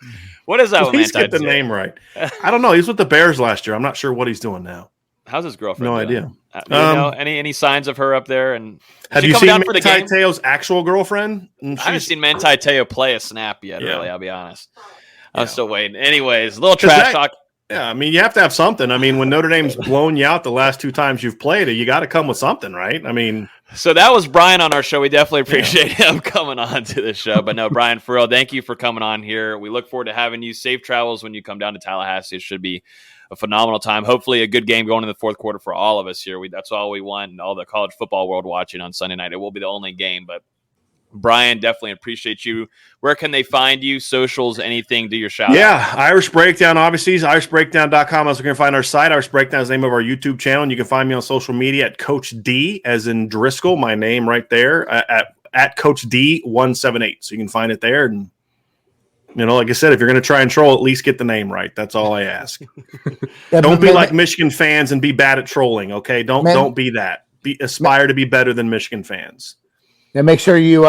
Speaker 2: What is that?
Speaker 9: At least get the name right. I don't know. He was with the Bears last year. I'm not sure what he's doing now.
Speaker 2: How's his girlfriend?
Speaker 9: No
Speaker 2: doing?
Speaker 9: idea.
Speaker 2: Any signs of her up there? And
Speaker 9: have you seen Manti Te'o's actual girlfriend?
Speaker 2: I haven't seen Manti Te'o play a snap yet. Really, I'll be honest. I'm still waiting. Anyways, a little trash talk.
Speaker 9: Yeah, I mean, you have to have something. I mean, when Notre Dame's blown you out the last 2 times you've played it, you got to come with something, right? I mean,
Speaker 2: so that was Brian on our show. We definitely appreciate him coming on to the show. But no, Brian, for real, thank you for coming on here. We look forward to having you. Safe travels when you come down to Tallahassee. It should be a phenomenal time. Hopefully, a good game going in the fourth quarter for all of us here. That's all we want, and all the college football world watching on Sunday night. It will be the only game, but Brian, definitely appreciate you. Where can they find you? Socials, anything, do your shout out.
Speaker 9: Irish Breakdown, obviously, is irishbreakdown.com. Also, you can find our site. Irish Breakdown is the name of our YouTube channel, and you can find me on social media at Coach D, as in Driskell, my name right there, at Coach D178. So you can find it there. And You know, like I said, if you're going to try and troll, at least get the name right. That's all I ask.
Speaker 10: Yeah,
Speaker 9: Don't
Speaker 10: but
Speaker 9: be
Speaker 10: man,
Speaker 9: like Michigan fans and be bad at trolling, okay? Don't be that. Aspire to be better than Michigan fans.
Speaker 10: Yeah, make sure you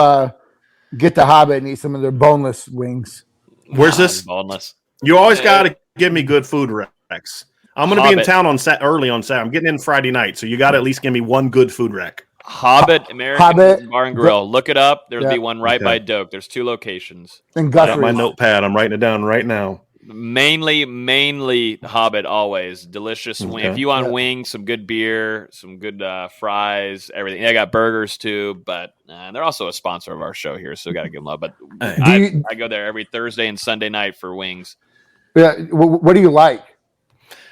Speaker 10: get the Hobbit and eat some of their boneless wings.
Speaker 9: Where's this?
Speaker 2: Boneless.
Speaker 9: You always got to give me good food, Rex. I'm going to be in
Speaker 2: Hobbit.
Speaker 9: town early on Saturday. I'm getting in Friday night, so you got to at least give me one good food rec.
Speaker 2: Hobbit American
Speaker 10: Hobbit,
Speaker 2: Bar and Grill. Look it up. There'll
Speaker 10: Yeah.
Speaker 2: be one right
Speaker 9: Okay.
Speaker 2: by Doak. There's 2 locations.
Speaker 10: And
Speaker 9: I got my
Speaker 10: Guthrie's.
Speaker 9: notepad. I'm writing it down right now.
Speaker 2: Mainly Hobbit. Always delicious.
Speaker 9: Okay.
Speaker 2: If you want
Speaker 10: Yeah.
Speaker 2: wings, some good beer, some good fries, everything. They got burgers too, but they're also a sponsor of our show here, so we got to give them love. But I go there every Thursday and Sunday night for wings.
Speaker 10: Yeah, what do you like?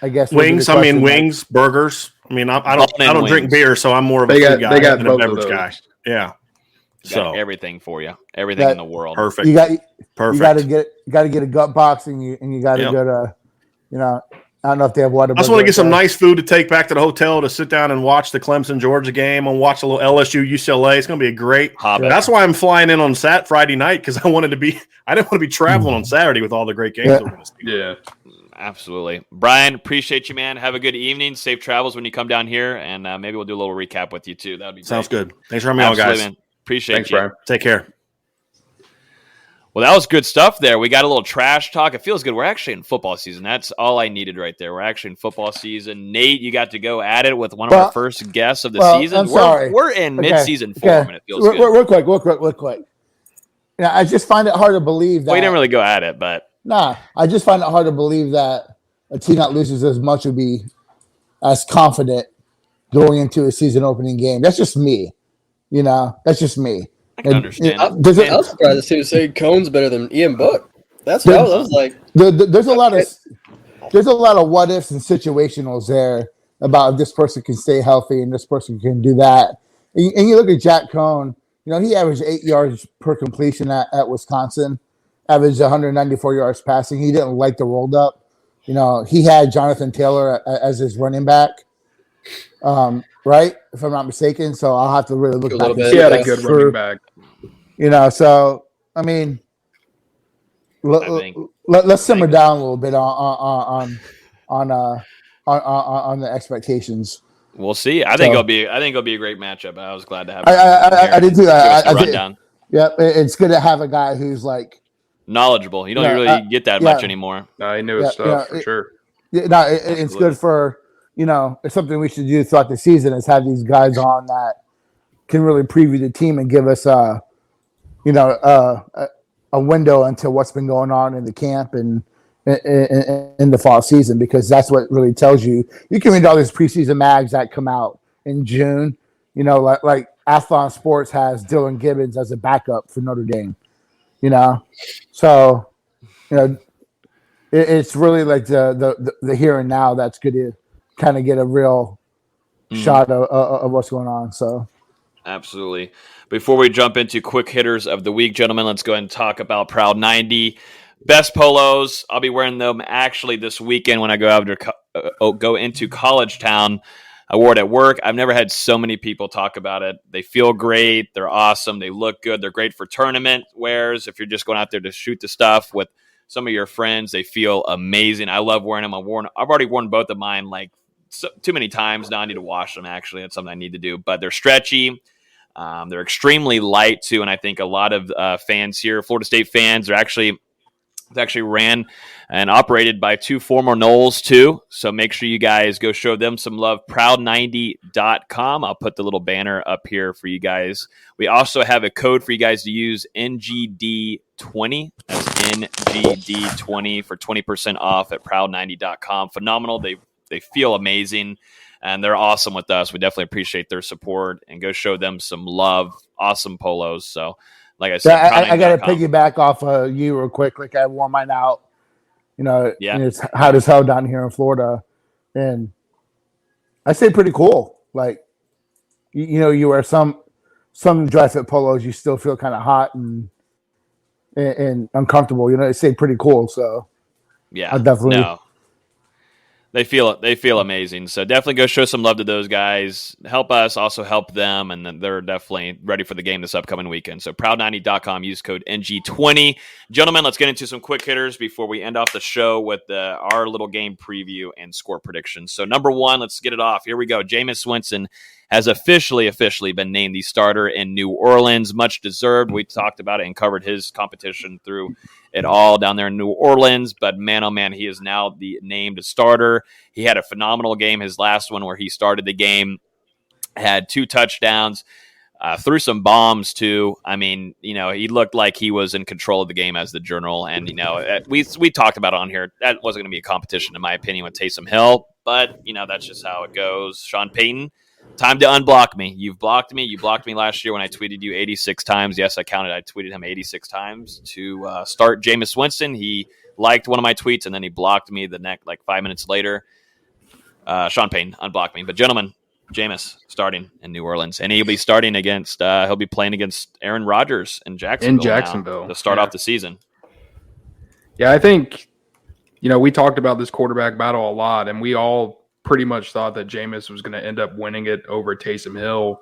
Speaker 10: I guess would be the
Speaker 9: Wings.
Speaker 10: question,
Speaker 9: Wings, burgers. I don't
Speaker 2: Bone-in
Speaker 9: drink
Speaker 2: wings.
Speaker 9: beer, so I'm more of a
Speaker 1: They
Speaker 9: food
Speaker 1: got-
Speaker 9: guy
Speaker 1: they got
Speaker 9: than a
Speaker 1: both of
Speaker 9: beverage
Speaker 1: those.
Speaker 9: guy. Yeah.
Speaker 2: Got
Speaker 9: So
Speaker 2: everything for you. Everything in the world.
Speaker 9: perfect.
Speaker 10: You got
Speaker 9: Perfect.
Speaker 10: you got to get a gut box and you got to
Speaker 9: Yep.
Speaker 10: go to, I don't know if they have water.
Speaker 9: I just want to get some nice food to take back to the hotel to sit down and watch the Clemson Georgia game and watch a little LSU UCLA. It's going to be a great.
Speaker 2: Hobbit.
Speaker 9: That's why I'm flying in on Friday night because I didn't want to be traveling on Saturday with all the great games
Speaker 10: Yeah.
Speaker 9: that we're going to see.
Speaker 1: Yeah.
Speaker 2: Absolutely. Brian, appreciate you, man. Have a good evening. Safe travels when you come down here, and maybe we'll do a little recap with you, too. That would be
Speaker 9: Sounds
Speaker 2: great.
Speaker 9: good. Thanks for having me on,
Speaker 2: Absolutely,
Speaker 9: guys.
Speaker 2: man. Appreciate
Speaker 1: Thanks,
Speaker 2: you.
Speaker 1: Brian.
Speaker 9: Take care.
Speaker 2: Well, that was good stuff there. We got a little trash talk. It feels good. We're actually in football season. That's all I needed right there. We're actually in football season. Nate, you got to go at it with one of our first guests of the season.
Speaker 10: I'm sorry.
Speaker 2: We're in mid-season form, and it feels good.
Speaker 10: Real quick. I just find it hard to believe that.
Speaker 2: We didn't really go at it, but
Speaker 10: I just find it hard to believe that a team that loses as much would be as confident going into a season opening game. That's just me. That's just me.
Speaker 2: I can understand.
Speaker 11: I was surprised to see you say Cone's better than Ian Book. That's what I was like.
Speaker 10: There's a lot of what ifs and situationals there about if this person can stay healthy and this person can do that. And you look at Jack Cone. He averaged 8 yards per completion at Wisconsin, averaged 194 yards passing. He didn't like the rolled up. He had Jonathan Taylor as his running back, right? If I'm not mistaken. So I'll have to really look back.
Speaker 1: He had a good running back.
Speaker 10: So I mean, let's simmer down a little bit on the expectations.
Speaker 2: We'll see. I think it'll be a great matchup. I was glad to have.
Speaker 10: I did too. I did.
Speaker 2: Rundown.
Speaker 10: Yeah, it's good to have a guy who's like
Speaker 2: knowledgeable. You don't really get that much anymore.
Speaker 1: No, he knew his stuff for sure.
Speaker 10: It's good for it's something we should do throughout the season is have these guys on that can really preview the team and give us a window into what's been going on in the camp and in the fall season, because that's what really tells you. You can read all these preseason mags that come out in June. Like Athlon Sports has Dylan Gibbons as a backup for Notre Dame. So it's really like the here and now that's good to kind of get a real shot of what's going on. So
Speaker 2: absolutely. Before we jump into quick hitters of the week, gentlemen, let's go ahead and talk about Proud 90 best polos. I'll be wearing them actually this weekend when I go into College Town. I wore it at work. I've never had so many people talk about it. They feel great. They're awesome. They look good. They're great for tournament wears. If you're just going out there to shoot the stuff with some of your friends, they feel amazing. I love wearing them. I've already worn both of mine too many times now. I need to wash them. Actually, that's something I need to do. But they're stretchy. They're extremely light too, and I think a lot of fans here, Florida State fans, it's actually ran and operated by 2 former Noles too. So make sure you guys go show them some love. Proud90.com. I'll put the little banner up here for you guys. We also have a code for you guys to use, NGD20. That's NGD20 for 20% off at proud90.com. Phenomenal. They feel amazing, and they're awesome with us. We definitely appreciate their support, and go show them some love. Awesome polos. So like I said,
Speaker 10: I got to piggyback off of you real quick. Like I wore mine out, and it's hot as hell down here in Florida, and I say pretty cool. Like, you wear some dry fit polos, you still feel kind of hot and uncomfortable. It stayed pretty cool. So
Speaker 2: yeah,
Speaker 10: I definitely.
Speaker 2: No. They feel amazing. So definitely go show some love to those guys. Help us, also help them, and then they're definitely ready for the game this upcoming weekend. So proud90.com, use code NG20. Gentlemen, let's get into some quick hitters before we end off the show with our little game preview and score predictions. So number one, let's get it off. Here we go. Jameis Winston has officially been named the starter in New Orleans. Much deserved. We talked about it and covered his competition through it all down there in New Orleans. But man, oh man, he is now the named starter. He had a phenomenal game, his last one where he started the game, had 2 touchdowns, threw some bombs too. I mean, he looked like he was in control of the game as the Journal. And, we talked about it on here. That wasn't going to be a competition, in my opinion, with Taysom Hill. But, that's just how it goes. Sean Payton, time to unblock me. You've blocked me. You blocked me last year when I tweeted you 86 times. Yes, I counted. I tweeted him 86 times to start Jameis Winston. He liked one of my tweets, and then he blocked me the next 5 minutes later. Sean Payton unblocked me. But, gentlemen, Jameis starting in New Orleans. And he'll be starting against he'll be playing against Aaron Rodgers in Jacksonville to start off the season.
Speaker 1: Yeah, I think, we talked about this quarterback battle a lot, and we all pretty much thought that Jameis was going to end up winning it over Taysom Hill.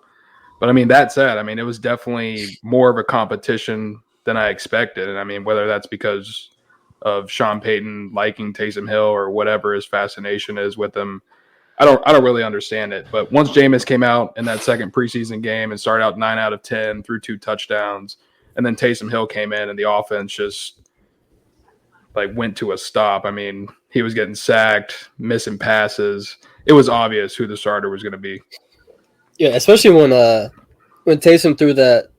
Speaker 1: But, that said, it was definitely more of a competition than I expected. And, whether that's because of Sean Payton liking Taysom Hill or whatever his fascination is with him, I don't really understand it. But once Jameis came out in that second preseason game and started out 9 out of 10, threw 2 touchdowns, and then Taysom Hill came in and the offense just went to a stop. He was getting sacked, missing passes. It was obvious who the starter was going to be.
Speaker 11: Yeah, especially when Taysom threw that,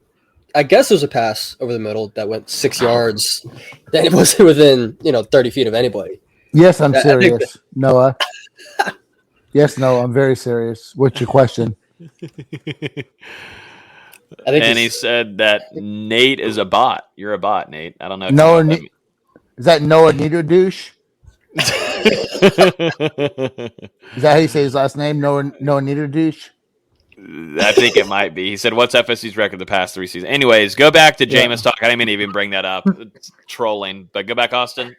Speaker 11: I guess it was a pass over the middle that went 6 yards. Then it wasn't within 30 feet of anybody.
Speaker 10: Yes, I'm serious, Noah. Yes, no, I'm very serious. What's your question?
Speaker 2: And he said that Nate is a bot. You're a bot, Nate. I don't know.
Speaker 10: Is that Noah Niederdouche? Is that how you say his last name? Noah Niederdouche?
Speaker 2: I think it might be. He said, what's FSU's record the past 3 seasons? Anyways, go back to Jameis talk. I didn't mean to even bring that up. It's trolling. But go back, Austin.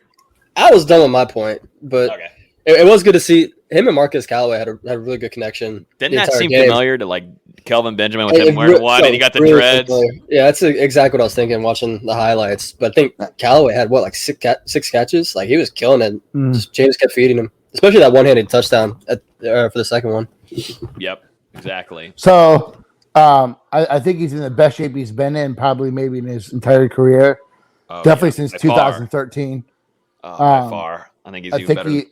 Speaker 11: I was done with my point, but okay. It was good to see him and Marcus Callaway had a really good connection.
Speaker 2: Didn't that seem familiar to Kelvin Benjamin with him wearing one and he got the really dreads? Familiar.
Speaker 11: Yeah, that's exactly what I was thinking watching the highlights. But I think Callaway had 6 catches? He was killing it. Just James kept feeding him, especially that one-handed touchdown for the second one.
Speaker 2: Yep, exactly.
Speaker 10: So I think he's in the best shape he's been in probably maybe in his entire career. Definitely since 2013.
Speaker 2: By far. I think he's even better.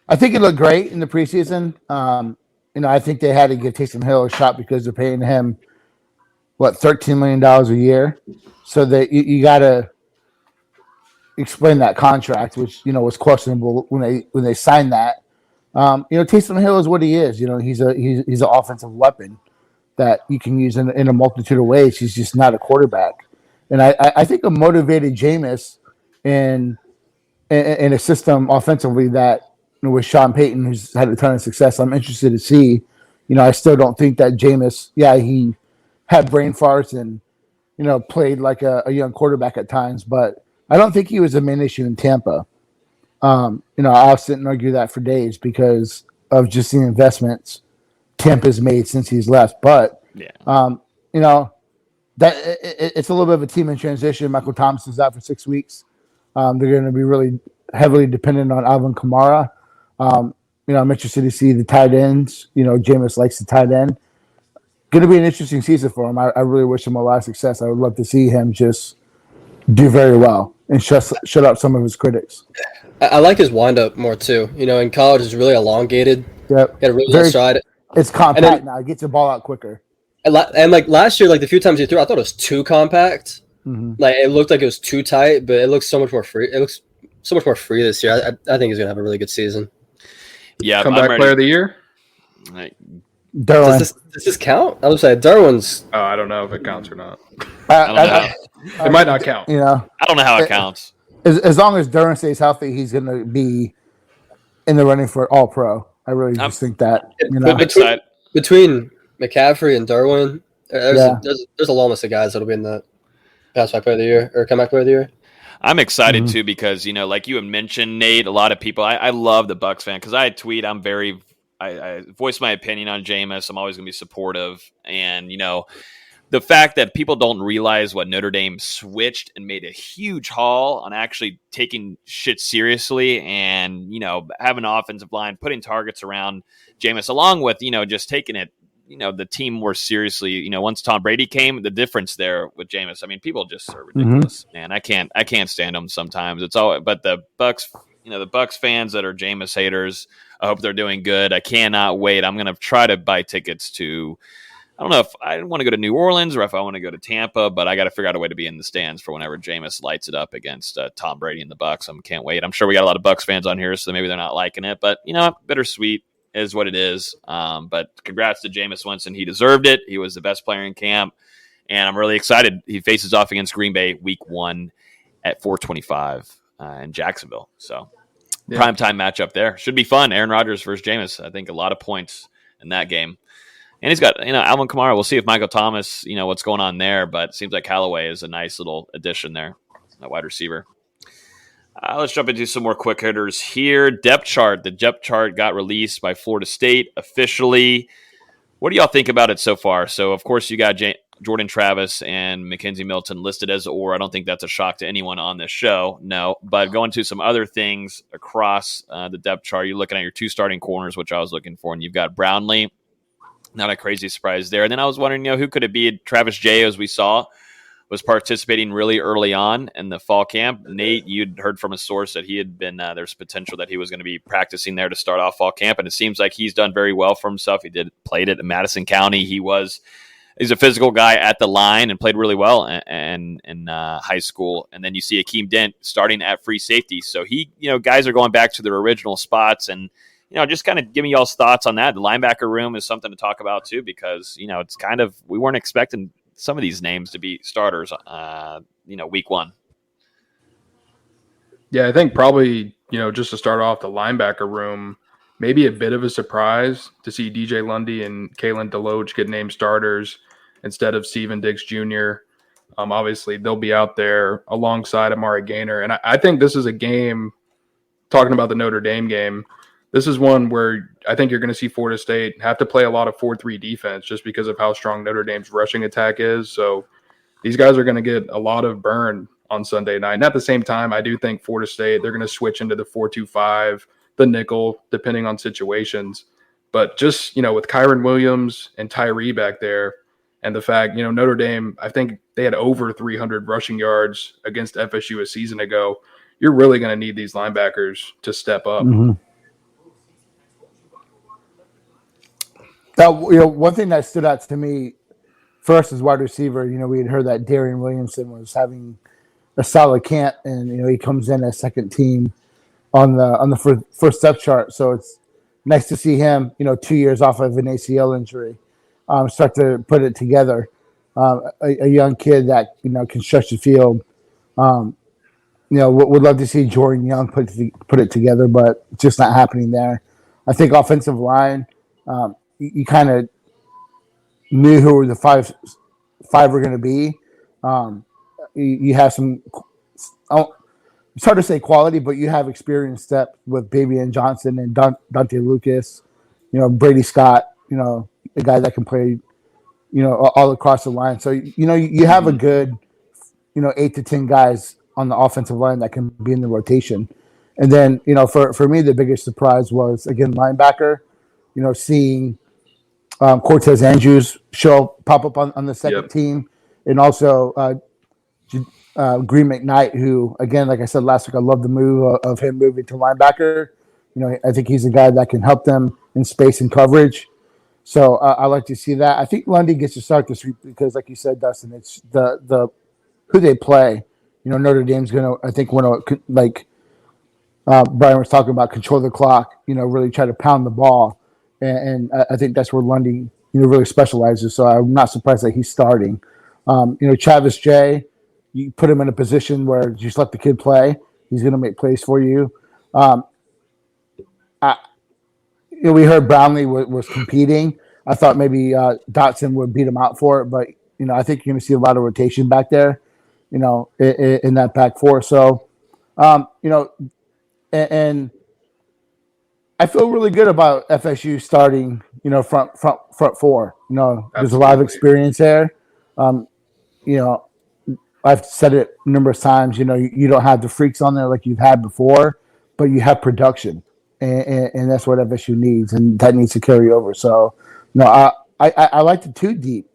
Speaker 10: I think he looked great in the preseason. I think they had to give Taysom Hill a shot because they're paying him, $13 million a year. So that you got to explain that contract, which was questionable when they signed that. Taysom Hill is what he is. He's an offensive weapon that you can use in a multitude of ways. He's just not a quarterback. And I think a motivated Jameis in a system offensively that with Sean Payton, who's had a ton of success, I'm interested to see. I still don't think that Jameis, he had brain farts and, played like a young quarterback at times, but I don't think he was a main issue in Tampa. I'll sit and argue that for days because of just the investments Tampa's made since he's left. But, that it's a little bit of a team in transition. Michael Thomas's out for 6 weeks. They're going to be really heavily dependent on Alvin Kamara. I'm interested to see the tight ends. Jameis likes the tight end. Going to be an interesting season for him. I really wish him a lot of success. I would love to see him just do very well and shut up some of his critics.
Speaker 11: I like his windup more too. In college, it's really elongated.
Speaker 10: Yep.
Speaker 11: Got a really low stride.
Speaker 10: It's compact now. It gets the ball out quicker.
Speaker 11: And last year, the few times he threw, I thought it was too compact. Mm-hmm. It looked like it was too tight, but it looks so much more free. It looks so much more free this year. I think he's gonna have a really good season.
Speaker 2: Yeah,
Speaker 1: comeback player of the year.
Speaker 10: Derwin.
Speaker 11: Does this count? I would say Derwin's.
Speaker 1: Oh, I don't know if it counts or not. It might not count.
Speaker 2: I don't know how it counts.
Speaker 10: As long as Derwin stays healthy, he's going to be in the running for All Pro. I really just think that.
Speaker 11: Between McCaffrey and Derwin, there's a long list of guys that'll be in the Pass Back Player of the Year or Comeback Player of the Year.
Speaker 2: I'm excited too because, like you had mentioned, Nate, a lot of people, I love the Bucks fan because I tweet, I voice my opinion on Jameis. I'm always going to be supportive. And, the fact that people don't realize what Notre Dame switched and made a huge haul on actually taking shit seriously and, having an offensive line, putting targets around Jameis, along with, just taking it, the team more seriously. Once Tom Brady came, the difference there with Jameis, I mean, people just are ridiculous, man. I can't stand them sometimes. It's all, but the Bucks, the Bucks fans that are Jameis haters, I hope they're doing good. I cannot wait. I'm going to try to buy tickets to, I don't know if I want to go to New Orleans or if I want to go to Tampa, but I got to figure out a way to be in the stands for whenever Jameis lights it up against Tom Brady and the Bucks. I can't wait. I'm sure we got a lot of Bucks fans on here, so maybe they're not liking it, but bittersweet is what it is. But congrats to Jameis Winston. He deserved it. He was the best player in camp, and I'm really excited. He faces off against Green Bay week 1 at 4:25 in Jacksonville. So primetime matchup there. Should be fun. Aaron Rodgers versus Jameis. I think a lot of points in that game. And he's got, Alvin Kamara. We'll see if Michael Thomas, what's going on there. But it seems like Callaway is a nice little addition there, that wide receiver. Let's jump into some more quick hitters here. Depth chart. The depth chart got released by Florida State officially. What do y'all think about it so far? So, of course, you got Jordan Travis and Mackenzie Milton listed as or. I don't think that's a shock to anyone on this show. No. But going to some other things across the depth chart, you're looking at your 2 starting corners, which I was looking for. And you've got Brownlee. Not a crazy surprise there. And then I was wondering, who could it be? Travis Jay, as we saw, was participating really early on in the fall camp. Nate, you'd heard from a source that he had been, there's potential that he was going to be practicing there to start off fall camp. And it seems like he's done very well for himself. He played it in Madison County. He's a physical guy at the line and played really well in high school. And then you see Akeem Dent starting at free safety. So guys are going back to their original spots and, just kind of giving y'all's thoughts on that. The linebacker room is something to talk about too, because, it's kind of, we weren't expecting some of these names to be starters, week 1.
Speaker 1: Yeah, I think probably, just to start off the linebacker room, maybe a bit of a surprise to see DJ Lundy and Kalen DeLoach get named starters instead of Steven Diggs Jr. Obviously, they'll be out there alongside Amari Gaynor. And I think this is a game, talking about the Notre Dame game, this is one where I think you're going to see Florida State have to play a lot of 4-3 defense just because of how strong Notre Dame's rushing attack is. So these guys are going to get a lot of burn on Sunday night. And at the same time, I do think Florida State, they're going to switch into the 4-2-5, the nickel, depending on situations. But just, with Kyron Williams and Tyree back there, and the fact, Notre Dame, I think they had over 300 rushing yards against FSU a season ago. You're really going to need these linebackers to step up.
Speaker 10: Mm-hmm. Now, one thing that stood out to me first as wide receiver, we had heard that Darian Williamson was having a solid camp, and he comes in as second team on the first depth chart. So it's nice to see him, 2 years off of an ACL injury, start to put it together. A young kid that can stretch the field. Would love to see Jordan Young put it together, but it's just not happening there. I think offensive line. You kind of knew who the five were going to be. You have some. It's hard to say quality, but you have experienced depth with Babian Johnson and Dante Lucas. Brady Scott. A guy that can play. All across the line. So you have a good 8 to 10 guys on the offensive line that can be in the rotation. And then for me the biggest surprise was again linebacker. Seeing Cortez Andrews pop up on the second team, and also Green McKnight, who again, like I said last week, I love the move of him moving to linebacker. I think he's a guy that can help them in space and coverage. So I like to see that. I think Lundy gets to start this week because, like you said, Dustin, it's the who they play. Notre Dame's going to, I think, want to, like Bryan was talking about, control the clock. Really try to pound the ball. And I think that's where Lundy, really specializes. So I'm not surprised that he's starting. Travis Jay, you put him in a position where just let the kid play. He's going to make plays for you. We heard Brownlee was competing. I thought maybe Dotson would beat him out for it, but I think you're going to see a lot of rotation back there. in that back four. So, and I feel really good about FSU starting, front four. There's a lot of experience there. I've said it numerous times. You don't have the freaks on there like you've had before, but you have production, and that's what FSU needs, and that needs to carry over. So, I like the two deep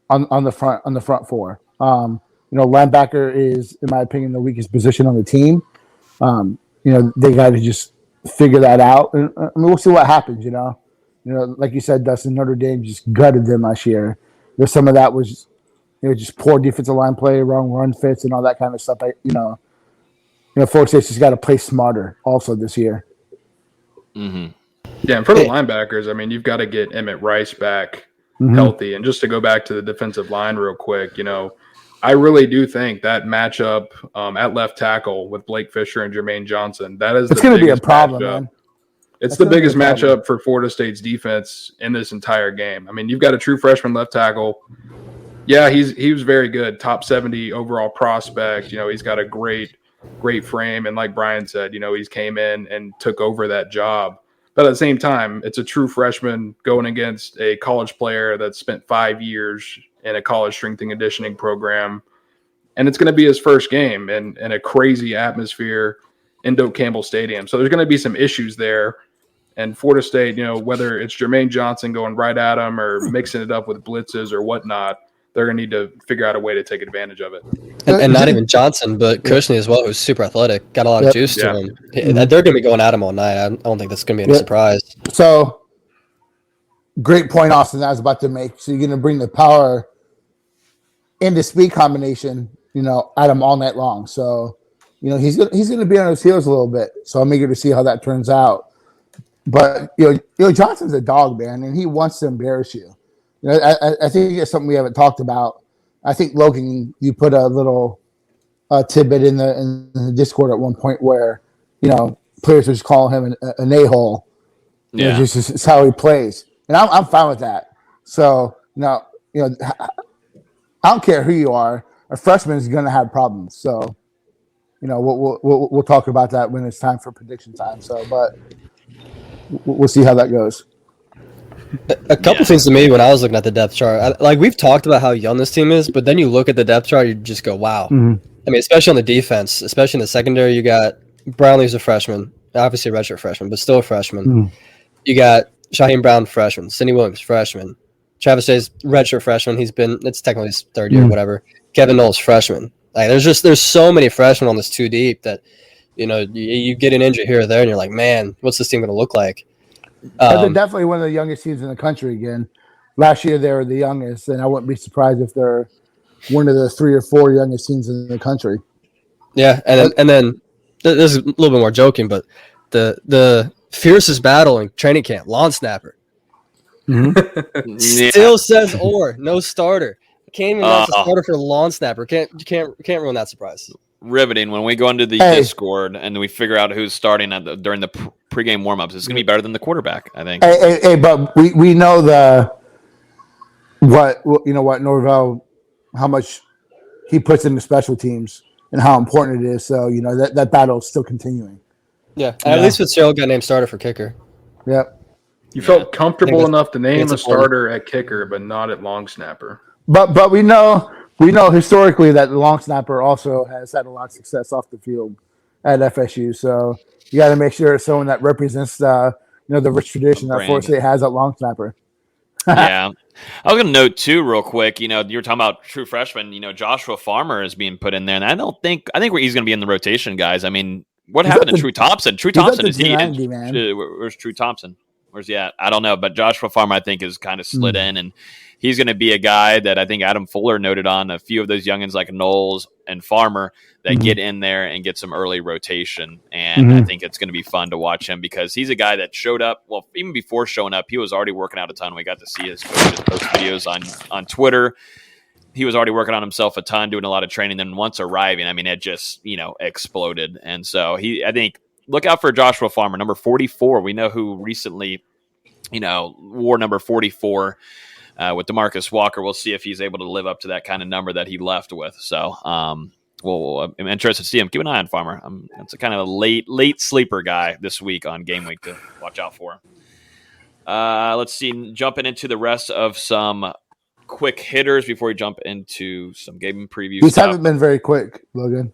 Speaker 10: on the front four. Linebacker is, in my opinion, the weakest position on the team. They got to just figure that out, and we'll see what happens. Like you said, Dustin, Notre Dame just gutted them last year. There's some of that was, just poor defensive line play, wrong run fits, and all that kind of stuff. Florida State's just got to play smarter also this year.
Speaker 2: Mm-hmm.
Speaker 1: Yeah, and for the linebackers, you've got to get Emmett Rice back healthy. And just to go back to the defensive line real quick, I really do think that matchup at left tackle with Blake Fisher and Jermaine Johnson, it's
Speaker 10: going to be a problem, man.
Speaker 1: It's the biggest matchup for Florida State's defense in this entire game. You've got a true freshman left tackle. Yeah, he was very good, top 70 overall prospect. He's got a great frame, and like Bryan said, he's came in and took over that job. But at the same time, it's a true freshman going against a college player that spent 5 years in a college strength and conditioning program. And it's going to be his first game in a crazy atmosphere in Doak Campbell Stadium. So there's going to be some issues there. And Florida State, whether it's Jermaine Johnson going right at him or mixing it up with blitzes or whatnot, they're going to need to figure out a way to take advantage of it.
Speaker 11: And not even Johnson, but Kushney as well, who's super athletic, got a lot of juice to him. They're going to be going at him all night. I don't think that's going to be any surprise.
Speaker 10: So, great point, Austin, I was about to make. So you're going to bring the power into speed combination, at him all night long. So, he's going to be on his heels a little bit. So I'm eager to see how that turns out. But, Johnson's a dog, man, and he wants to embarrass you. I think it's something we haven't talked about. I think, Logan, you put a little tidbit in the Discord at one point where, players are just calling him an a-hole.
Speaker 2: Yeah.
Speaker 10: It's how he plays. And I'm fine with that. So, I don't care who you are. A freshman is going to have problems. So, we'll talk about that when it's time for prediction time. So, but we'll see how that goes.
Speaker 11: A couple things to me when I was looking at the depth chart. We've talked about how young this team is, but then you look at the depth chart, you just go, wow.
Speaker 10: Mm-hmm.
Speaker 11: Especially on the defense, especially in the secondary, you got Brownlee's a freshman, obviously a redshirt freshman, but still a freshman.
Speaker 10: Mm-hmm.
Speaker 11: You got Shaheem Brown, freshman. Sidney Williams, freshman. Travis Day's redshirt freshman. It's technically his third year, whatever. Kevin Knowles, freshman. There's so many freshmen on this two deep that, you get an injury here or there, and you're like, man, what's this team going to look like?
Speaker 10: But they're definitely one of the youngest teams in the country again. Last year they were the youngest, and I wouldn't be surprised if they're one of the 3 or 4 youngest teams in the country.
Speaker 11: Yeah, and then this is a little bit more joking, but the fiercest battle in training camp, lawn snapper.
Speaker 10: Mm-hmm.
Speaker 11: Still says no starter. Can't even announce a starter for a lawn snapper. Can't ruin that surprise.
Speaker 2: Riveting when we go into the Discord and we figure out who's starting during the pregame warmups. It's going to be better than the quarterback, I think.
Speaker 10: But we know what Norvell, how much he puts into special teams and how important it is. So that battle is still continuing.
Speaker 11: Yeah, at least Fitzgerald got named starter for kicker.
Speaker 10: Yep.
Speaker 1: You felt comfortable enough to name a starter at kicker, but not at long snapper.
Speaker 10: But we know historically that the long snapper also has had a lot of success off the field at FSU. So you got to make sure it's someone that represents the rich tradition that Florida State has at long snapper.
Speaker 2: Yeah. I was going to note too, real quick, you were talking about true freshmen, Joshua Farmer is being put in there, and I think he's going to be in the rotation, guys. What happened to True Thompson? True Thompson, is he in? Where's True Thompson? Where's he at? I don't know, but Joshua Farmer, I think, is kind of slid in, and he's going to be a guy that I think Adam Fuller noted on a few of those youngins like Knowles and Farmer that get in there and get some early rotation. And I think it's going to be fun to watch him because he's a guy that showed up. Well, even before showing up, he was already working out a ton. We got to see his coaches post videos on Twitter. He was already working on himself a ton, doing a lot of training. Then once arriving, it just, exploded. And so I think, look out for Joshua Farmer, number 44. We know who recently, wore number 44 with DeMarcus Walker. We'll see if he's able to live up to that kind of number that he left with. So I'm interested to see him. Keep an eye on Farmer. That's a kind of a late sleeper guy this week on game week to watch out for. Let's see, jumping into the rest of some quick hitters before we jump into some game preview
Speaker 10: These
Speaker 2: stuff.
Speaker 10: haven't been very quick, Logan.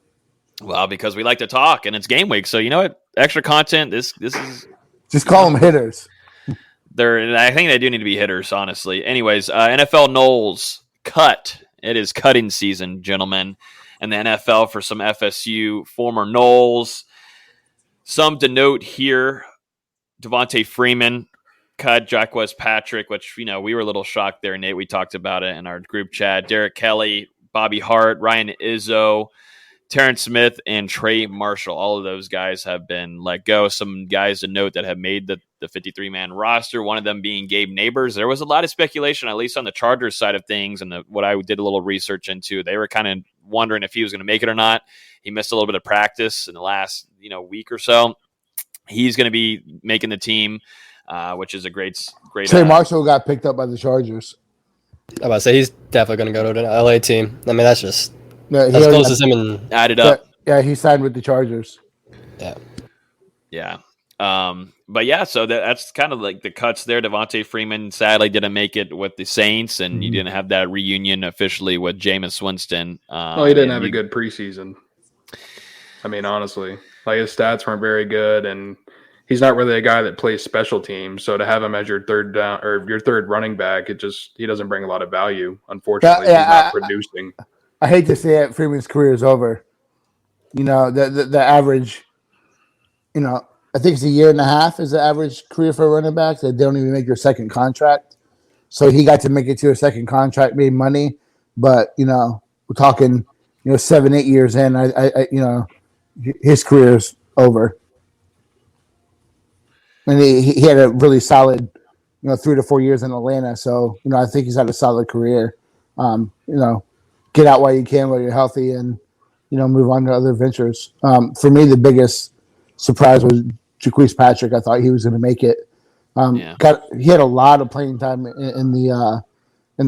Speaker 2: Well, because we like to talk and it's game week. So you know what? Extra content. This is
Speaker 10: just call them hitters.
Speaker 2: I think they do need to be hitters, honestly. Anyways, NFL Knowles cut. It is cutting season, gentlemen. And the NFL for some FSU former Knowles. Some to note here: Devontae Freeman cut, Jacquez Patrick, which we were a little shocked there, Nate. We talked about it in our group chat. Derek Kelly, Bobby Hart, Ryan Izzo, Terrence Smith, and Trey Marshall. All of those guys have been let go. Some guys to note that have made the 53-man roster, one of them being Gabe Neighbors. There was a lot of speculation, at least on the Chargers side of things, and what I did a little research into. They were kind of wondering if he was going to make it or not. He missed a little bit of practice in the last week or so. He's going to be making the team, which is a great.
Speaker 10: Trey Marshall got picked up by the Chargers.
Speaker 11: I was about to say he's definitely going to go to an LA team. I mean, that's just as close as him and
Speaker 2: added up.
Speaker 10: Yeah, he signed with the Chargers.
Speaker 11: Yeah.
Speaker 2: But yeah, so that's kind of like the cuts there. Devontae Freeman sadly didn't make it with the Saints, and you didn't have that reunion officially with Jameis Winston.
Speaker 1: He didn't have a good preseason. I mean, honestly, like his stats weren't very good, and he's not really a guy that plays special teams. So to have him as your third down or your third running back, he doesn't bring a lot of value. Unfortunately, he's not producing.
Speaker 10: I hate to say it, Freeman's career is over. The average, I think it's a year and a half is the average career for a running back. They don't even make your second contract. So he got to make it to a second contract, made money. But, we're talking, 7-8 years in, I his career is over. And he had a really solid, 3 to 4 years in Atlanta. So, I think he's had a solid career. Get out while you can, while you're healthy, and, move on to other ventures. For me, the biggest surprise was Jacquez Patrick. I thought he was going to make it. He had a lot of playing time in the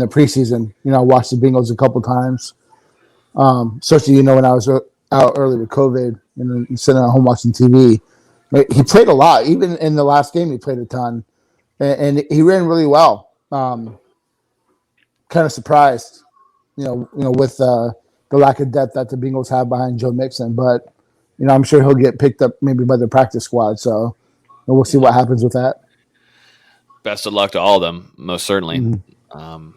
Speaker 10: preseason. I watched the Bengals a couple times. Especially, when I was out early with COVID and sitting at home watching TV. He played a lot. Even in the last game, he played a ton. And he ran really well. Kind of surprised, with the lack of depth that the Bengals have behind Joe Mixon. But, I'm sure he'll get picked up maybe by the practice squad. So we'll see what happens with that.
Speaker 2: Best of luck to all of them, most certainly.
Speaker 10: Mm-hmm.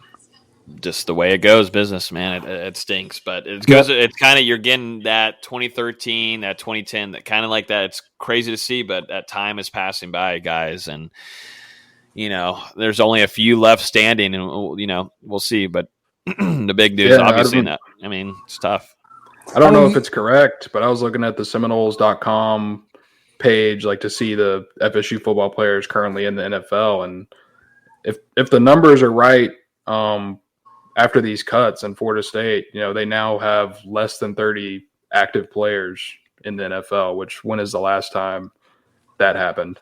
Speaker 2: Just the way it goes, business, man. It stinks, but it's kind of, you're getting that 2013, that 2010, that kind of like that. It's crazy to see, but that time is passing by, guys. And, there's only a few left standing, and, we'll see. But the big news, obviously, it's tough.
Speaker 1: I don't know if it's correct, but I was looking at the Seminoles.com page, to see the FSU football players currently in the NFL. And if the numbers are right, after these cuts in Florida State, they now have less than 30 active players in the NFL, which when is the last time that happened?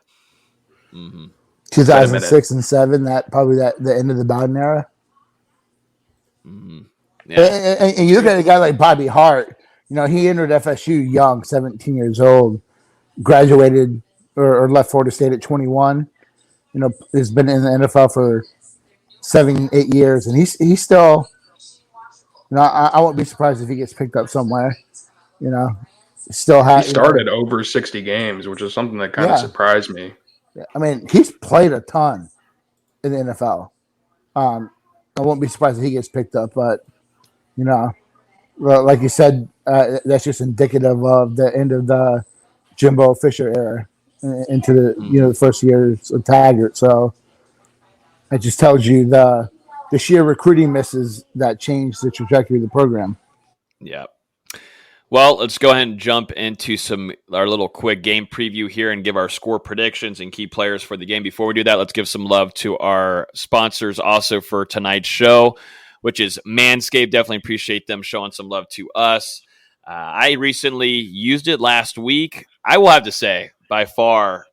Speaker 10: 2006 and 7, the end of the Bowden era.
Speaker 2: Mm-hmm.
Speaker 10: Yeah. And you look at a guy like Bobby Hart, he entered FSU young, 17 years old, graduated or left Florida State at 21. Has been in the NFL for 7-8 years, and he's still, I won't be surprised if he gets picked up somewhere. Still has.
Speaker 1: He started over 60 games, which is something that kind of surprised me.
Speaker 10: I mean, he's played a ton in the NFL. I won't be surprised if he gets picked up, but like you said, that's just indicative of the end of the Jimbo Fisher era into the the first years of Taggart. So it just tells you the sheer recruiting misses that changed the trajectory of the program.
Speaker 2: Yeah. Well, let's go ahead and jump into our little quick game preview here and give our score predictions and key players for the game. Before we do that, let's give some love to our sponsors also for tonight's show, which is Manscaped. Definitely appreciate them showing some love to us. I recently used it last week. I will have to say, by far,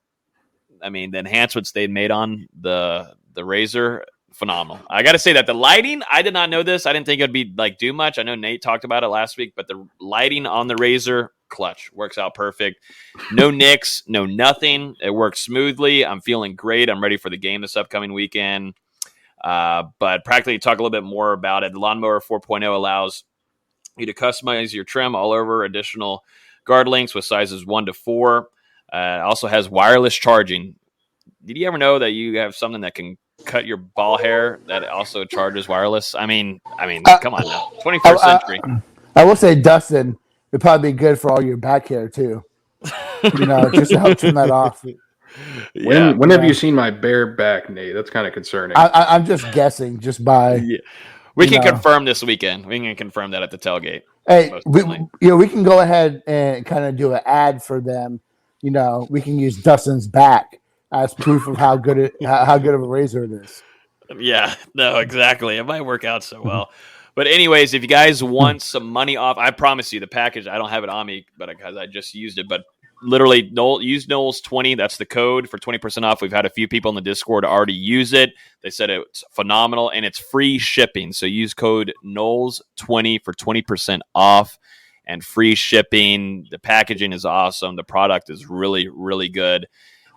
Speaker 2: the enhancements they made on the razor phenomenal. I got to say that the lighting, I did not know this. I didn't think it would be like do much. I know Nate talked about it last week, but the lighting on the Razor clutch works out perfect. No nicks, no nothing. It works smoothly. I'm feeling great. I'm ready for the game this upcoming weekend. But practically talk a little bit more about it. The Lawnmower 4.0 allows you to customize your trim all over, additional guard lengths with sizes 1 to 4. Also has wireless charging. Did you ever know that you have something that can cut your ball hair that also charges wireless? I mean, come on now. 21st century.
Speaker 10: I will say, Dustin, it'd probably be good for all your back hair too. Just to help trim that off.
Speaker 1: When have you seen my bare back, Nate? That's kind of concerning.
Speaker 10: I'm just guessing, just by.
Speaker 2: Yeah. We can confirm this weekend. We can confirm that at the tailgate.
Speaker 10: Hey, we can go ahead and kind of do an ad for them. We can use Dustin's back as proof of how good of a razor it is.
Speaker 2: Yeah, no, exactly. It might work out so well. But anyways, if you guys want some money off, I promise you the package, I don't have it on me, but because I just used it, but literally use Knowles 20. That's the code for 20% off. We've had a few people in the Discord already use it. They said it's phenomenal and it's free shipping. So use code Knowles 20 for 20% off and free shipping. The packaging is awesome. The product is really, really good.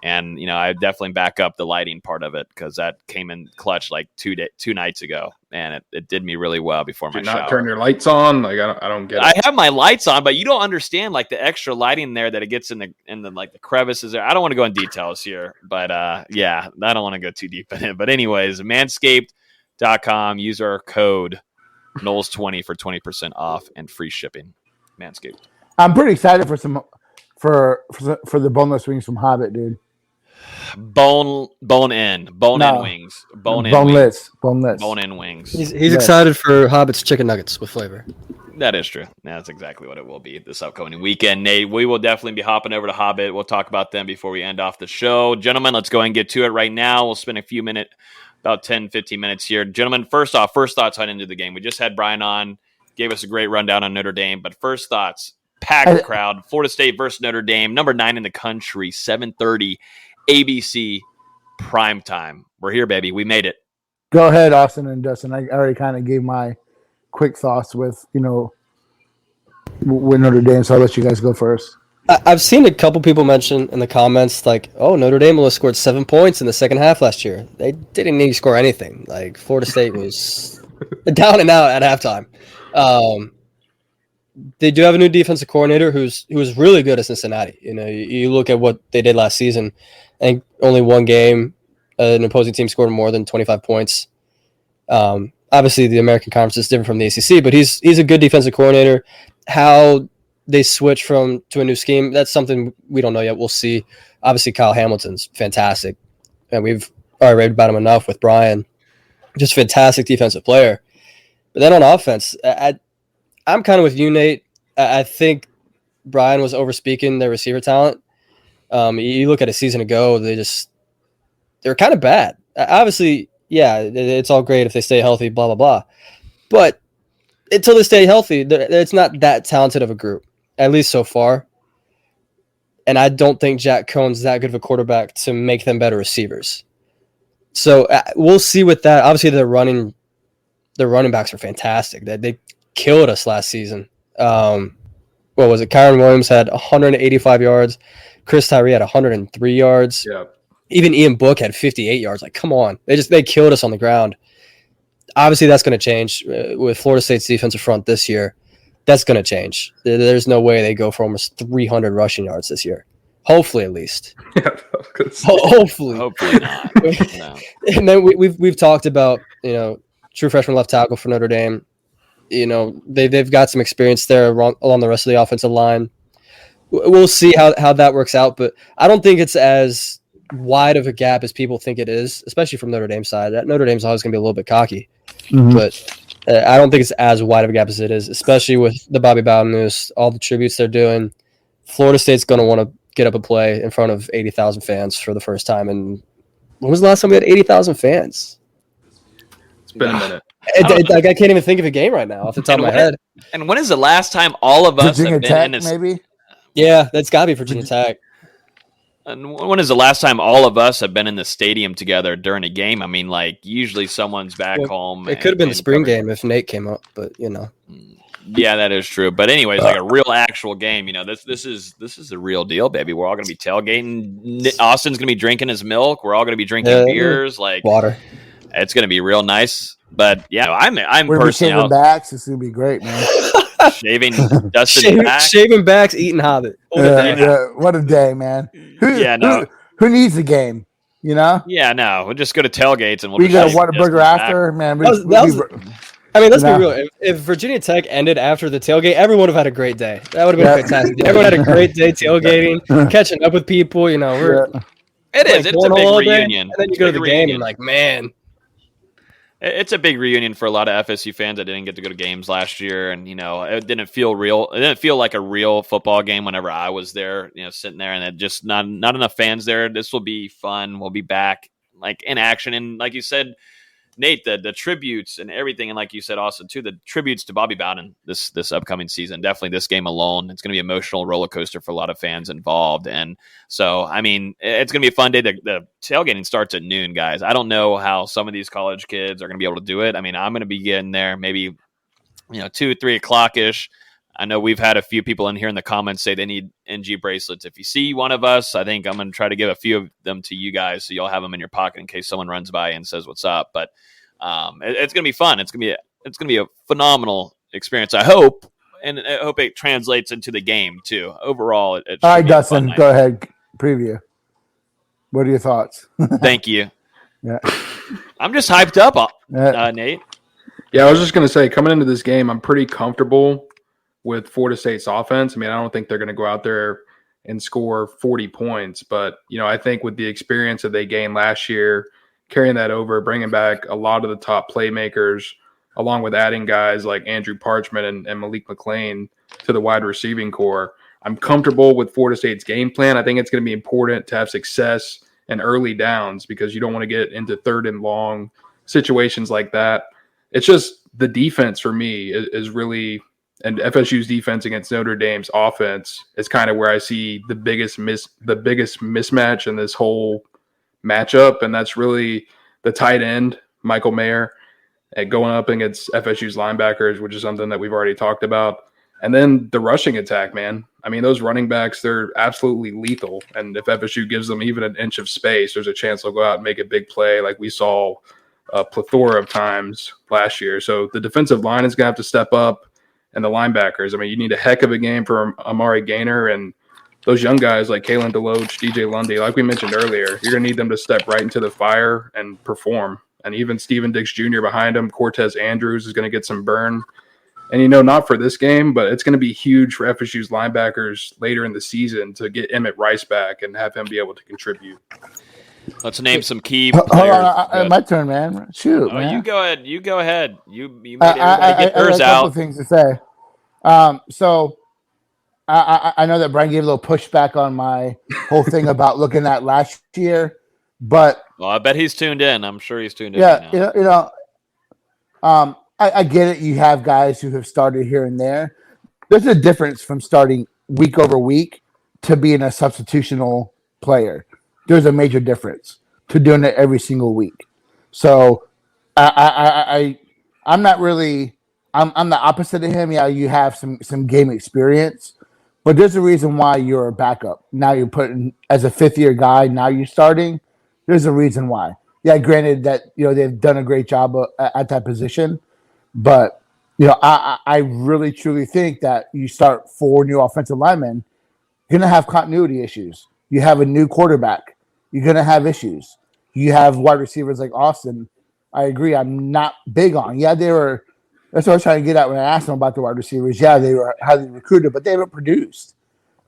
Speaker 2: And, I definitely back up the lighting part of it because that came in clutch like two nights ago. And it did me really well before my shower.
Speaker 1: Not turn your lights on? Like, I don't get it.
Speaker 2: I have my lights on, but you don't understand like the extra lighting there that it gets in the like the crevices there. I don't want to go in details here, but yeah, I don't want to go too deep in it. But anyways, manscaped.com, use our code Knowles20 for 20% off and free shipping. Manscaped.
Speaker 10: I'm pretty excited for the boneless wings from Hobbit, dude.
Speaker 2: Boneless wings.
Speaker 11: He's excited for Hobbit's chicken nuggets with flavor.
Speaker 2: That is true. That's exactly what it will be this upcoming weekend. Nate, we will definitely be hopping over to Hobbit. We'll talk about them before we end off the show. Gentlemen, let's go ahead and get to it right now. We'll spend a few minutes, about 10, 15 minutes here. Gentlemen, first thoughts on into the game. We just had Bryan on, gave us a great rundown on Notre Dame, but first thoughts, packed crowd, Florida State versus Notre Dame, number 9 in the country, 7:30 ABC primetime. We're here, baby. We made it.
Speaker 10: Go ahead, Austin and Dustin. I already kind of gave my quick thoughts with Notre Dame, so I'll let you guys go first.
Speaker 11: I've seen a couple people mention in the comments like, oh, Notre Dame only scored 7 points in the second half last year. They didn't need to score anything. Like, Florida State was down and out at halftime. They do have a new defensive coordinator who was really good at Cincinnati. You look at what they did last season. I think only one game an opposing team scored more than 25 points. Obviously, the American Conference is different from the ACC, but he's a good defensive coordinator. How they switch to a new scheme, that's something we don't know yet. We'll see. Obviously, Kyle Hamilton's fantastic, and we've already read about him enough with Bryan. Just fantastic defensive player. But then on offense, I'm kind of with you, Nate. I think Bryan was overspeaking their receiver talent. You look at a season ago, they're kind of bad. Obviously, yeah, it's all great if they stay healthy, blah, blah, blah. But until they stay healthy, it's not that talented of a group, at least so far. And I don't think Jack Cohn's that good of a quarterback to make them better receivers. So we'll see with that. Obviously, their running backs are fantastic. They killed us last season. What was it? Kyron Williams had 185 yards. Chris Tyree had 103 yards.
Speaker 1: Yeah.
Speaker 11: Even Ian Book had 58 yards. Like, come on. They killed us on the ground. Obviously, that's going to change with Florida State's defensive front this year. That's going to change. There's no way they go for almost 300 rushing yards this year. Hopefully, at least.
Speaker 1: Yeah,
Speaker 11: hopefully
Speaker 2: not. No.
Speaker 11: And then we've talked about true freshman left tackle for Notre Dame. They've got some experience there along the rest of the offensive line. We'll see how that works out, but I don't think it's as wide of a gap as people think it is, especially from Notre Dame's side. That Notre Dame's always going to be a little bit cocky, but I don't think it's as wide of a gap as it is, especially with the Bobby Bowden news, all the tributes they're doing. Florida State's going to want to get up and play in front of 80,000 fans for the first time. And when was the last time we had 80,000 fans?
Speaker 1: It's been a minute.
Speaker 11: I can't even think of a game right now off the top of my head.
Speaker 2: And when is the last time all of us
Speaker 10: Virginia
Speaker 2: have been
Speaker 10: Tech,
Speaker 2: in this?
Speaker 10: maybe?
Speaker 11: Yeah, that's got to be Virginia Tech.
Speaker 2: And when is the last time all of us have been in the stadium together during a game? I mean, like usually someone's back home.
Speaker 11: It could have been the spring game if Nate came up, but
Speaker 2: Yeah, that is true. But anyways, like a real actual game, this is the real deal, baby. We're all going to be tailgating. Austin's going to be drinking his milk. We're all going to be drinking beers, like
Speaker 11: water.
Speaker 2: It's going to be real nice. But yeah, I'm
Speaker 10: We're
Speaker 2: personally
Speaker 10: shaving backs. It's going to be great, man.
Speaker 2: shaving Dustin back.
Speaker 11: Shaving backs, eating Hobbit.
Speaker 10: What a day, man. Who needs the game?
Speaker 2: Yeah, no. We'll just go to tailgates and
Speaker 10: we got a Whataburger after, man.
Speaker 11: I mean, let's be real. If Virginia Tech ended after the tailgate, everyone would have had a great day. That would have been fantastic. Everyone had a great day tailgating, catching up with people.
Speaker 2: It is. It's a big reunion.
Speaker 11: And then you go to the game and like, man.
Speaker 2: It's a big reunion for a lot of FSU fans that didn't get to go to games last year, and it didn't feel real. It didn't feel like a real football game whenever I was there, sitting there, and it just not enough fans there. This will be fun. We'll be back like in action, and like you said, Nate, the tributes and everything, and like you said, Austin too, the tributes to Bobby Bowden this upcoming season. Definitely this game alone, it's going to be an emotional roller coaster for a lot of fans involved. And so, I mean, it's going to be a fun day. The tailgating starts at noon, guys. I don't know how some of these college kids are going to be able to do it. I mean, I'm going to be getting there maybe 2-3 o'clock ish. I know we've had a few people in here in the comments say they need NG bracelets. If you see one of us, I think I'm going to try to give a few of them to you guys so you'll have them in your pocket in case someone runs by and says what's up. But it's going to be fun. It's going to be a phenomenal experience, I hope, and I hope it translates into the game too. Overall, all
Speaker 10: right, Dustin, go ahead. Preview. What are your thoughts?
Speaker 2: Thank you.
Speaker 10: Yeah,
Speaker 2: I'm just hyped up, Nate.
Speaker 1: Yeah, I was just going to say, coming into this game, I'm pretty comfortable with Florida State's offense. I mean, I don't think they're going to go out there and score 40 points, but I think with the experience that they gained last year, carrying that over, bringing back a lot of the top playmakers, along with adding guys like Andrew Parchment and Malik McLean to the wide receiving core, I'm comfortable with Florida State's game plan. I think it's going to be important to have success in early downs because you don't want to get into third and long situations like that. It's just the defense for me is really – and FSU's defense against Notre Dame's offense is kind of where I see the biggest mismatch in this whole matchup, and that's really the tight end, Michael Mayer, going up against FSU's linebackers, which is something that we've already talked about. And then the rushing attack, man. I mean, those running backs, they're absolutely lethal. And if FSU gives them even an inch of space, there's a chance they'll go out and make a big play like we saw a plethora of times last year. So the defensive line is going to have to step up. And the linebackers, I mean, you need a heck of a game from Amari Gaynor and those young guys like Kalen DeLoach, DJ Lundy. Like we mentioned earlier, you're going to need them to step right into the fire and perform. And even Steven Dix Jr. behind him, Cortez Andrews is going to get some burn. And, not for this game, but it's going to be huge for FSU's linebackers later in the season to get Emmett Rice back and have him be able to contribute.
Speaker 2: Let's name some key
Speaker 10: players.
Speaker 2: Hold
Speaker 10: on, my turn, man. Shoot, man.
Speaker 2: You go ahead. You made everybody get theirs
Speaker 10: I
Speaker 2: out.
Speaker 10: a couple things to say. So I know that Bryan gave a little pushback on my whole thing about looking at last year, but
Speaker 2: I bet he's tuned in. I'm sure he's tuned in.
Speaker 10: Yeah, I get it. You have guys who have started here and there. There's a difference from starting week over week to being a substitutional player. There's a major difference to doing it every single week. So I'm not really. I'm the opposite of him. Yeah, you have some game experience, but there's a reason why you're a backup. Now you're putting as a fifth-year guy. Now you're starting. There's a reason why. Yeah, granted that they've done a great job at that position, but I really truly think that you start 4 new offensive linemen, you're gonna have continuity issues. You have a new quarterback, you're gonna have issues. You have wide receivers like Austin. I agree. I'm not big on. Yeah, they were. That's what I was trying to get at when I asked them about the wide receivers. Yeah, they were highly recruited, but they haven't produced.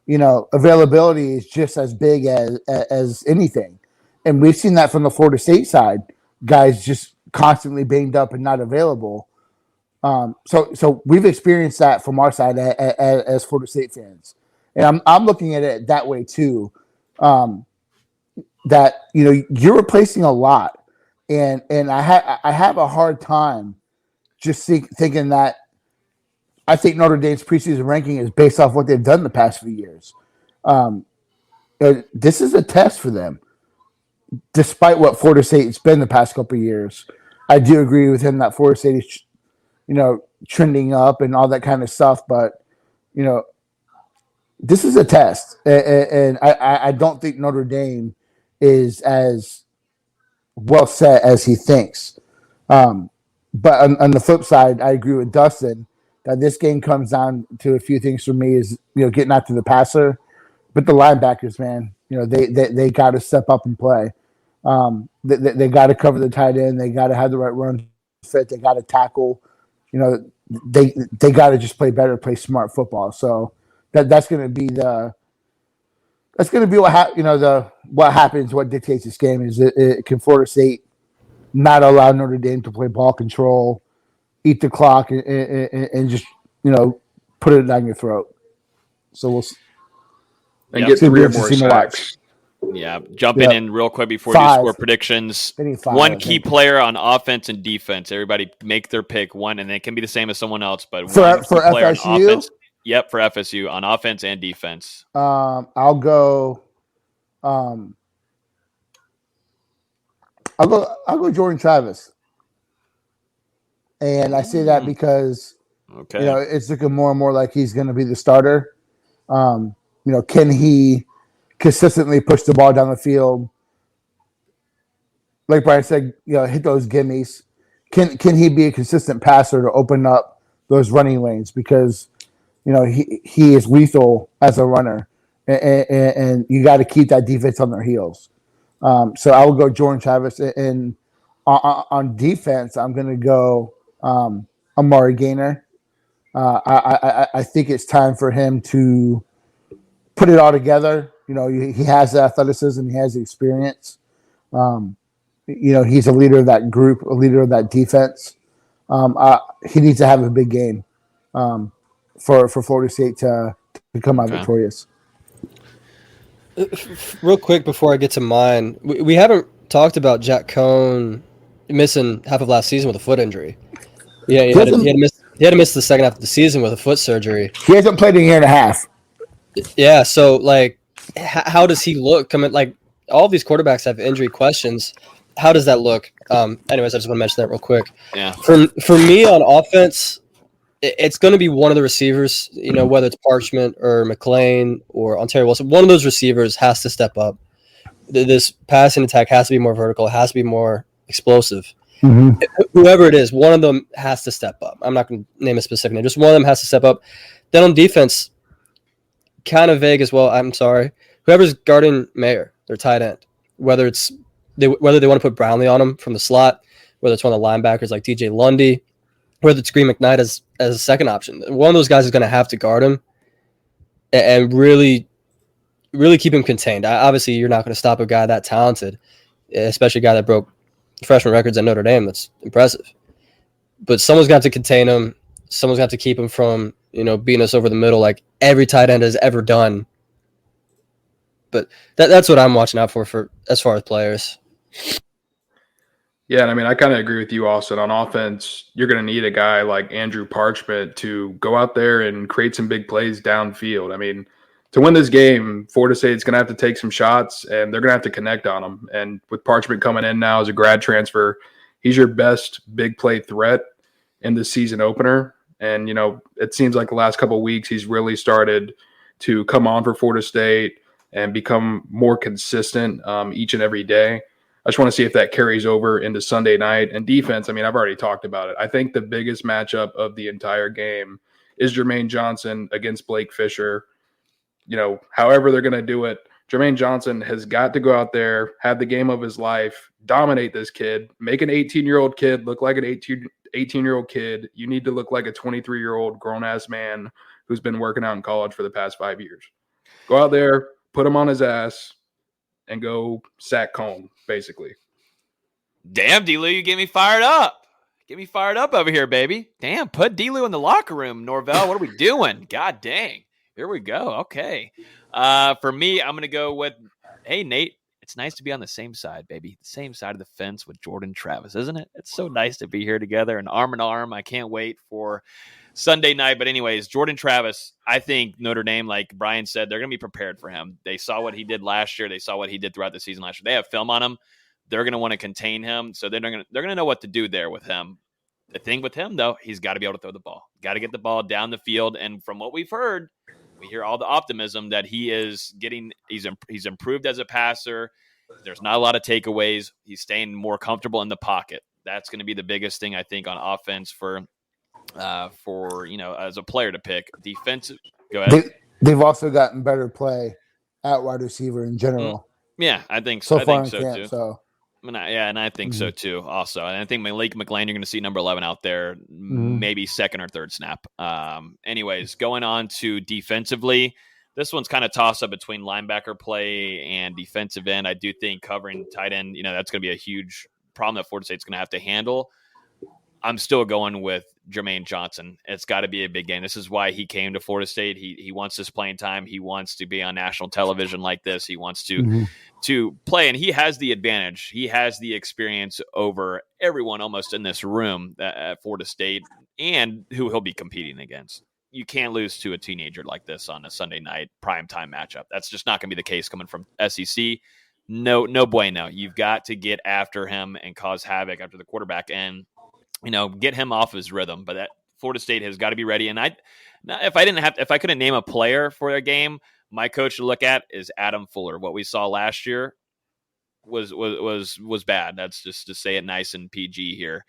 Speaker 10: Availability is just as big as anything. And we've seen that from the Florida State side. Guys just constantly banged up and not available. So we've experienced that from our side as Florida State fans. And I'm looking at it that way too. That, you're replacing a lot. And I have a hard time just thinking that I think Notre Dame's preseason ranking is based off what they've done the past few years. this is a test for them, despite what Florida State's been the past couple of years. I do agree with him that Florida State is, trending up and all that kind of stuff, but this is a test, and I don't think Notre Dame is as well set as he thinks. But on the flip side, I agree with Dustin that this game comes down to a few things for me is, getting after the passer. But the linebackers, man, they got to step up and play. They got to cover the tight end. They got to have the right run fit. They got to tackle. They got to just play better, play smart football. So that's going to be what happens. What dictates this game is can Florida State not allow Notre Dame to play ball control, eat the clock, and just put it down your throat. So we'll
Speaker 1: and get 3 or more sacks.
Speaker 2: Yeah, jumping in real quick before you score predictions. One key player on offense and defense. Everybody make their pick one, and it can be the same as someone else, but
Speaker 10: for
Speaker 2: one key player
Speaker 10: FSU.
Speaker 2: On offense. Yep, for FSU on offense and defense.
Speaker 10: I'll go Jordan Travis. And I say that because it's looking more and more like he's going to be the starter. Can he consistently push the ball down the field? Like Bryan said, hit those gimmies. Can he be a consistent passer to open up those running lanes? Because he is lethal as a runner, and you got to keep that defense on their heels. So I will go Jordan Travis, and on defense, I'm going to go Amari Gaynor. I think it's time for him to put it all together. He has the athleticism, he has the experience. He's a leader of that group, a leader of that defense. He needs to have a big game for Florida State to come out victorious.
Speaker 11: Real quick before I get to mine, we haven't talked about Jack Cohn missing half of last season with a foot injury. Yeah, he had to miss the second half of the season with a foot surgery.
Speaker 10: He hasn't played in a year and a half.
Speaker 11: Yeah, so how does he look? All of these quarterbacks have injury questions. How does that look? Anyways, I just want to mention that real quick.
Speaker 2: Yeah.
Speaker 11: For me on offense, it's going to be one of the receivers, whether it's Parchment or McLean or Ontario Wilson. One of those receivers has to step up. This passing attack has to be more vertical. It has to be more explosive.
Speaker 10: Mm-hmm.
Speaker 11: Whoever it is, one of them has to step up. I'm not going to name a specific name. Just one of them has to step up. Then on defense, kind of vague as well. I'm sorry. Whoever's guarding Mayer, their tight end, whether they want to put Brownlee on him from the slot, whether it's one of the linebackers like DJ Lundy, whether it's Green McKnight as a second option. One of those guys is going to have to guard him and really, really keep him contained. Obviously, you're not going to stop a guy that talented, especially a guy that broke freshman records at Notre Dame. That's impressive. But someone's got to contain him. Someone's got to keep him from, beating us over the middle like every tight end has ever done. But that's what I'm watching out for as far as players.
Speaker 1: Yeah, and I kind of agree with you, Austin. On offense, you're going to need a guy like Andrew Parchment to go out there and create some big plays downfield. To win this game, Florida State's going to have to take some shots, and they're going to have to connect on them. And with Parchment coming in now as a grad transfer, he's your best big play threat in the season opener. And, it seems like the last couple of weeks he's really started to come on for Florida State and become more consistent each and every day. I just want to see if that carries over into Sunday night. And defense, I've already talked about it. I think the biggest matchup of the entire game is Jermaine Johnson against Blake Fisher. However they're going to do it, Jermaine Johnson has got to go out there, have the game of his life, dominate this kid, make an 18-year-old kid look like an 18-year-old kid. You need to look like a 23-year-old grown-ass man who's been working out in college for the past 5 years. Go out there, put him on his ass, and go sack Cone, basically.
Speaker 2: Damn, D-Lou, you get me fired up. Get me fired up over here, baby. Damn, put D-Lou in the locker room, Norvell. What are we doing? God dang. Here we go. Okay. For me, I'm going to go with, hey, Nate, it's nice to be on the same side, baby. The same side of the fence with Jordan Travis, isn't it? It's so nice to be here together and arm in arm. I can't wait for Sunday night. But anyways, Jordan Travis, I think Notre Dame, like Bryan said, they're going to be prepared for him. They saw what he did last year. They saw what he did throughout the season last year. They have film on him. They're going to want to contain him. So they're going to know what to do there with him. The thing with him, though, he's got to be able to throw the ball. Got to get the ball down the field. And from what we've heard, we hear all the optimism that he is getting. He's improved as a passer. There's not a lot of takeaways. He's staying more comfortable in the pocket. That's going to be the biggest thing, I think, on offense for as a player to pick. Defensive, go ahead.
Speaker 10: They've also gotten better play at wide receiver in general.
Speaker 2: Yeah, I think so. I think so too.
Speaker 10: So.
Speaker 2: And I think so too. Also, and I think Malik McLean, you're going to see number 11 out there, maybe second or third snap. Anyways, going on to defensively, this one's kind of toss up between linebacker play and defensive end. I do think covering tight end, that's going to be a huge problem that Florida State's going to have to handle. I'm still going with Jermaine Johnson. It's got to be a big game. This is why he came to Florida State. He wants this playing time. He wants to be on national television like this. He wants to play, and he has the advantage. He has the experience over everyone almost in this room at Florida State and who he'll be competing against. You can't lose to a teenager like this on a Sunday night primetime matchup. That's just not going to be the case coming from SEC. No bueno. You've got to get after him and cause havoc after the quarterback and get him off his rhythm. But that Florida State has got to be ready. And if I couldn't name a player for a game, my coach to look at is Adam Fuller. What we saw last year was bad. That's just to say it nice and PG here.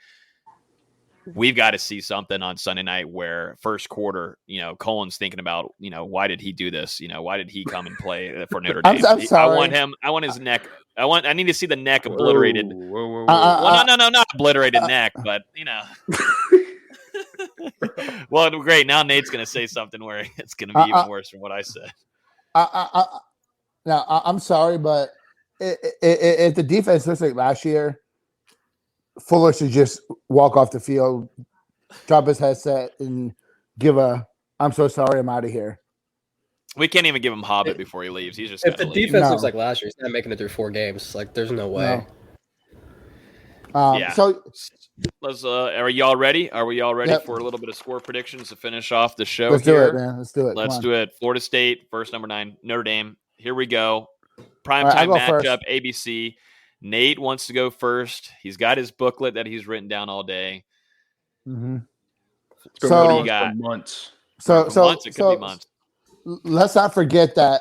Speaker 2: We've got to see something on Sunday night where first quarter, Colin's thinking about, why did he do this? Why did he come and play for Notre Dame?
Speaker 10: I'm sorry.
Speaker 2: I want his neck. I need to see the neck obliterated.
Speaker 1: Whoa.
Speaker 2: Well, no, not obliterated neck, but Well, great. Now Nate's going to say something where it's going to be even worse than what I said.
Speaker 10: Now, I'm sorry, but if the defense looks like last year, Fuller should just walk off the field, drop his headset, and give I'm so sorry, I'm out of here.
Speaker 2: We can't even give him Hobbit before he leaves. He's just
Speaker 11: if the defense looks like last year, he's not making it through 4 games. Like, there's no way.
Speaker 10: No. So
Speaker 2: let's. Are y'all ready? Are we all ready for a little bit of score predictions to finish off the show?
Speaker 10: Let's do it, man. Let's do it.
Speaker 2: Let's do it. Florida State, first number 9, Notre Dame. Here we go. Primetime matchup, first. ABC. Nate wants to go first. He's got his booklet that he's written down all day.
Speaker 10: Mm-hmm.
Speaker 2: So what do you got?
Speaker 1: Months.
Speaker 2: It could be months.
Speaker 10: Let's not forget that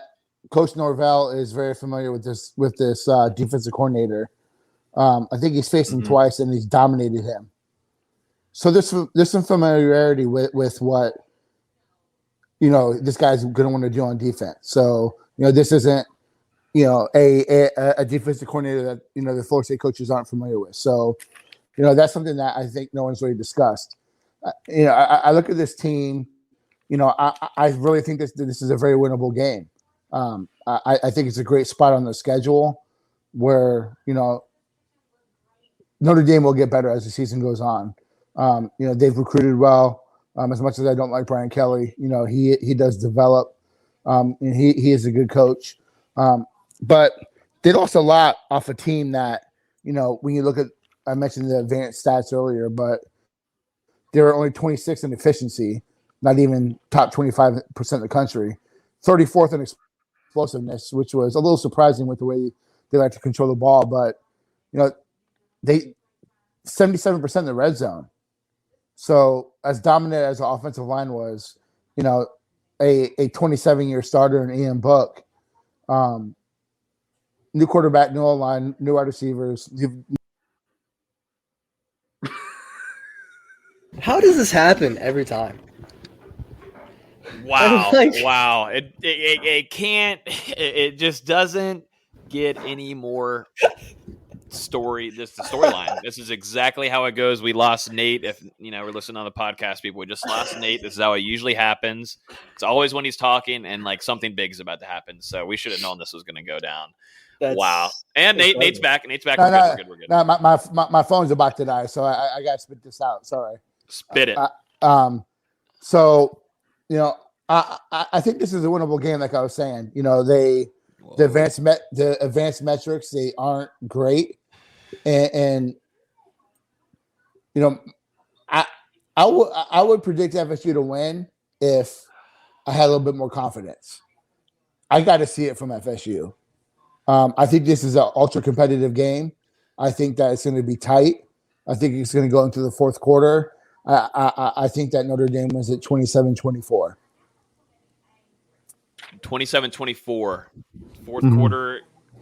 Speaker 10: Coach Norvell is very familiar with this defensive coordinator. I think he's faced him twice and he's dominated him. So there's some familiarity with what this guy's going to want to do on defense. So this isn't a defensive coordinator that the Florida State coaches aren't familiar with. So that's something that I think no one's really discussed. I look at this team. I really think this is a very winnable game. I think it's a great spot on the schedule where Notre Dame will get better as the season goes on. They've recruited well. As much as I don't like Brian Kelly, he does develop, and he is a good coach. But they lost a lot off a team that when you look at, I mentioned the advanced stats earlier, but they were only 26 in efficiency, not even top 25% of the country, 34th in explosiveness, which was a little surprising with the way they like to control the ball. But they 77% in the red zone. So as dominant as the offensive line was, a 27-year starter in Ian Book, new quarterback, new O-line, new wide receivers.
Speaker 11: How does this happen every time?
Speaker 2: Wow. Wow. It can't, it just doesn't get any more the storyline. This is exactly how it goes. We lost Nate. If we're listening on the podcast, people, we just lost Nate. This is how it usually happens. It's always when he's talking and like something big is about to happen. So we should have known this was going to go down. Wow. And Nate's back. Nate's back. We're good.
Speaker 10: No, my phone's about to die, so I got to spit this out. Sorry.
Speaker 2: Spit it.
Speaker 10: So I think this is a winnable game, like I was saying. The advanced metrics, they aren't great, and you know, I would predict FSU to win if I had a little bit more confidence. I got to see it from FSU. I think this is an ultra competitive game. I think that it's going to be tight. I think it's going to go into the fourth quarter. I think that Notre Dame was at 27-24.
Speaker 2: 27-24. Fourth quarter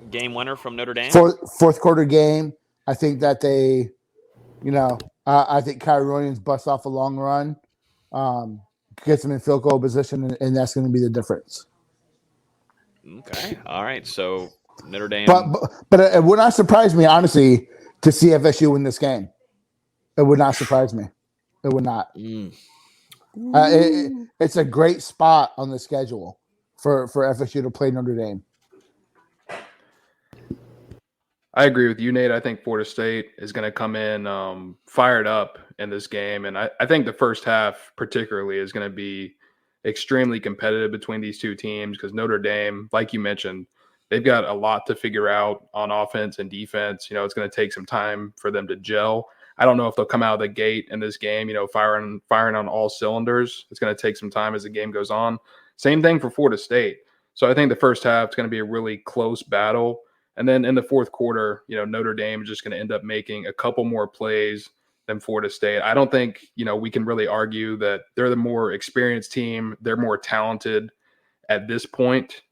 Speaker 2: game winner from Notre Dame?
Speaker 10: Fourth quarter game. I think that they, I think Kyrie Williams busts off a long run, gets them in field goal position, and that's going to be the difference.
Speaker 2: Okay. All right. So Notre Dame.
Speaker 10: But it would not surprise me, honestly, to see FSU win this game. It would not surprise me. It would not. It's a great spot on the schedule for FSU to play Notre Dame.
Speaker 1: I agree with you, Nate. I think Florida State is going to come in fired up in this game. And I think the first half particularly is going to be extremely competitive between these two teams because Notre Dame, like you mentioned, they've got a lot to figure out on offense and defense. It's going to take some time for them to gel. I don't know if they'll come out of the gate in this game, firing on all cylinders. It's going to take some time as the game goes on. Same thing for Florida State. So I think the first half is going to be a really close battle. And then in the fourth quarter, Notre Dame is just going to end up making a couple more plays than Florida State. I don't think, we can really argue that they're the more experienced team. They're more talented at this point,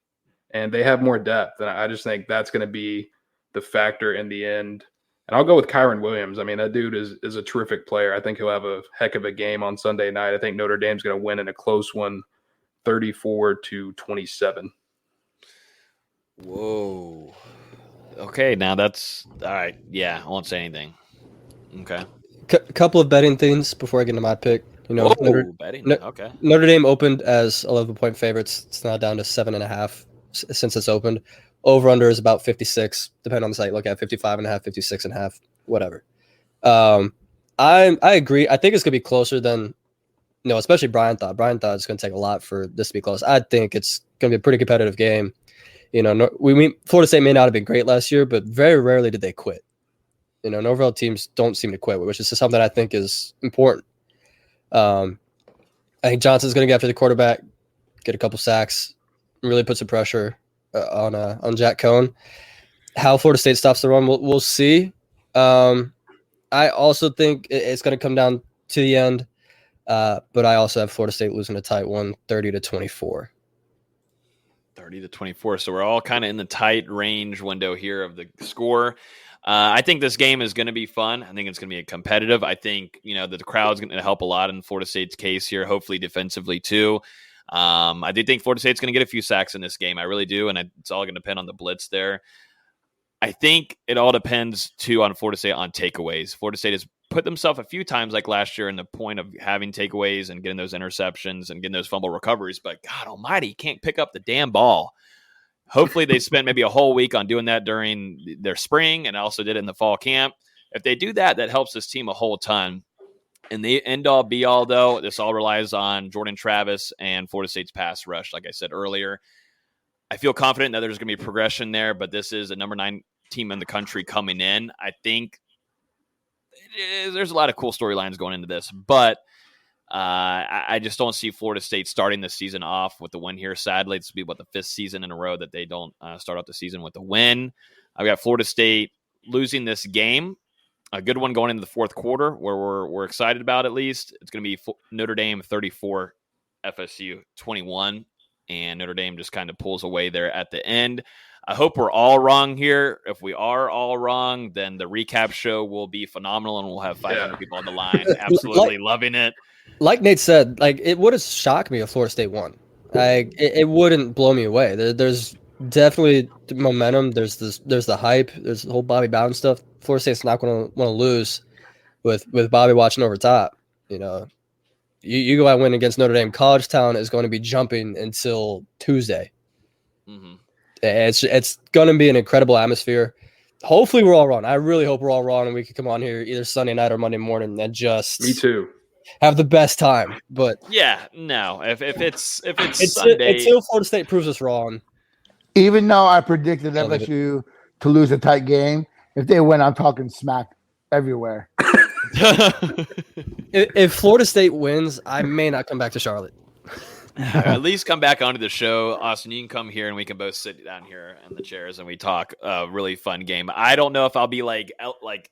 Speaker 1: and they have more depth. And I just think that's going to be the factor in the end. And I'll go with Kyron Williams. I mean, that dude is a terrific player. I think he'll have a heck of a game on Sunday night. I think Notre Dame's going to win in a close one, 34-27.
Speaker 2: Whoa. Okay, now that's all right. Yeah, I won't say anything. Okay.
Speaker 11: Couple of betting things before I get into my pick.
Speaker 2: Betting. Okay.
Speaker 11: Notre Dame opened as 11-point favorites. It's now down to 7.5 since it's opened. Over under is about 56, depending on the site. Look at 55.5, 56.5, whatever. I agree. I think it's gonna be closer than especially Bryan thought. Bryan thought it's gonna take a lot for this to be close. I think it's gonna be a pretty competitive game. Florida State may not have been great last year, but very rarely did they quit. Norvell teams don't seem to quit, which is something I think is important. I think Johnson's going to get after the quarterback, get a couple sacks, really put some pressure on Jack Cohn. How Florida State stops the run, we'll see. I also think it's going to come down to the end, but I also have Florida State losing a tight one, 30-24.
Speaker 2: 30-24. So we're all kind of in the tight range window here of the score. I think this game is going to be fun. I think it's going to be competitive. I think, that the crowd's going to help a lot in Florida State's case here, hopefully defensively too. I do think Florida State's going to get a few sacks in this game. I really do. And it's all going to depend on the blitz there. I think it all depends too on Florida State on takeaways. Florida State has put themselves a few times like last year in the point of having takeaways and getting those interceptions and getting those fumble recoveries. But God almighty, you can't pick up the damn ball. Hopefully they spend maybe a whole week on doing that during their spring and also did it in the fall camp. If they do that, that helps this team a whole ton. And the end-all, be-all, though, this all relies on Jordan Travis and Florida State's pass rush, like I said earlier. I feel confident that there's going to be progression there, but this is a number 9 team in the country coming in. I think there's a lot of cool storylines going into this, but I just don't see Florida State starting the season off with the win here. Sadly, this will be the 5th season in a row that they don't start off the season with a win. I've got Florida State losing this game, a good one going into the fourth quarter where we're excited about at least. It's going to be Notre Dame 34, FSU 21, and Notre Dame just kind of pulls away there at the end. I hope we're all wrong here. If we are all wrong, then the recap show will be phenomenal and we'll have 500 people on the line. Absolutely loving it.
Speaker 11: Like Nate said, it would have shocked me if Florida State won. It wouldn't blow me away. There's definitely momentum. There's the hype. There's the whole Bobby Bowden stuff. Florida State's not going to want to lose with Bobby watching over top. You go out and win against Notre Dame. College Town is going to be jumping until Tuesday. Mm-hmm. It's going to be an incredible atmosphere. Hopefully we're all wrong. I really hope we're all wrong and we can come on here either Sunday night or Monday morning and just
Speaker 1: me too
Speaker 11: have the best time. But
Speaker 2: yeah, no, if it's Sunday
Speaker 11: until Florida State proves us wrong,
Speaker 10: Even though I predicted LSU to lose a tight game, if they win, I'm talking smack everywhere.
Speaker 11: If Florida State wins, I may not come back to Charlotte.
Speaker 2: At least come back onto the show. Austin, you can come here and we can both sit down here in the chairs and we talk a really fun game. I don't know if I'll be like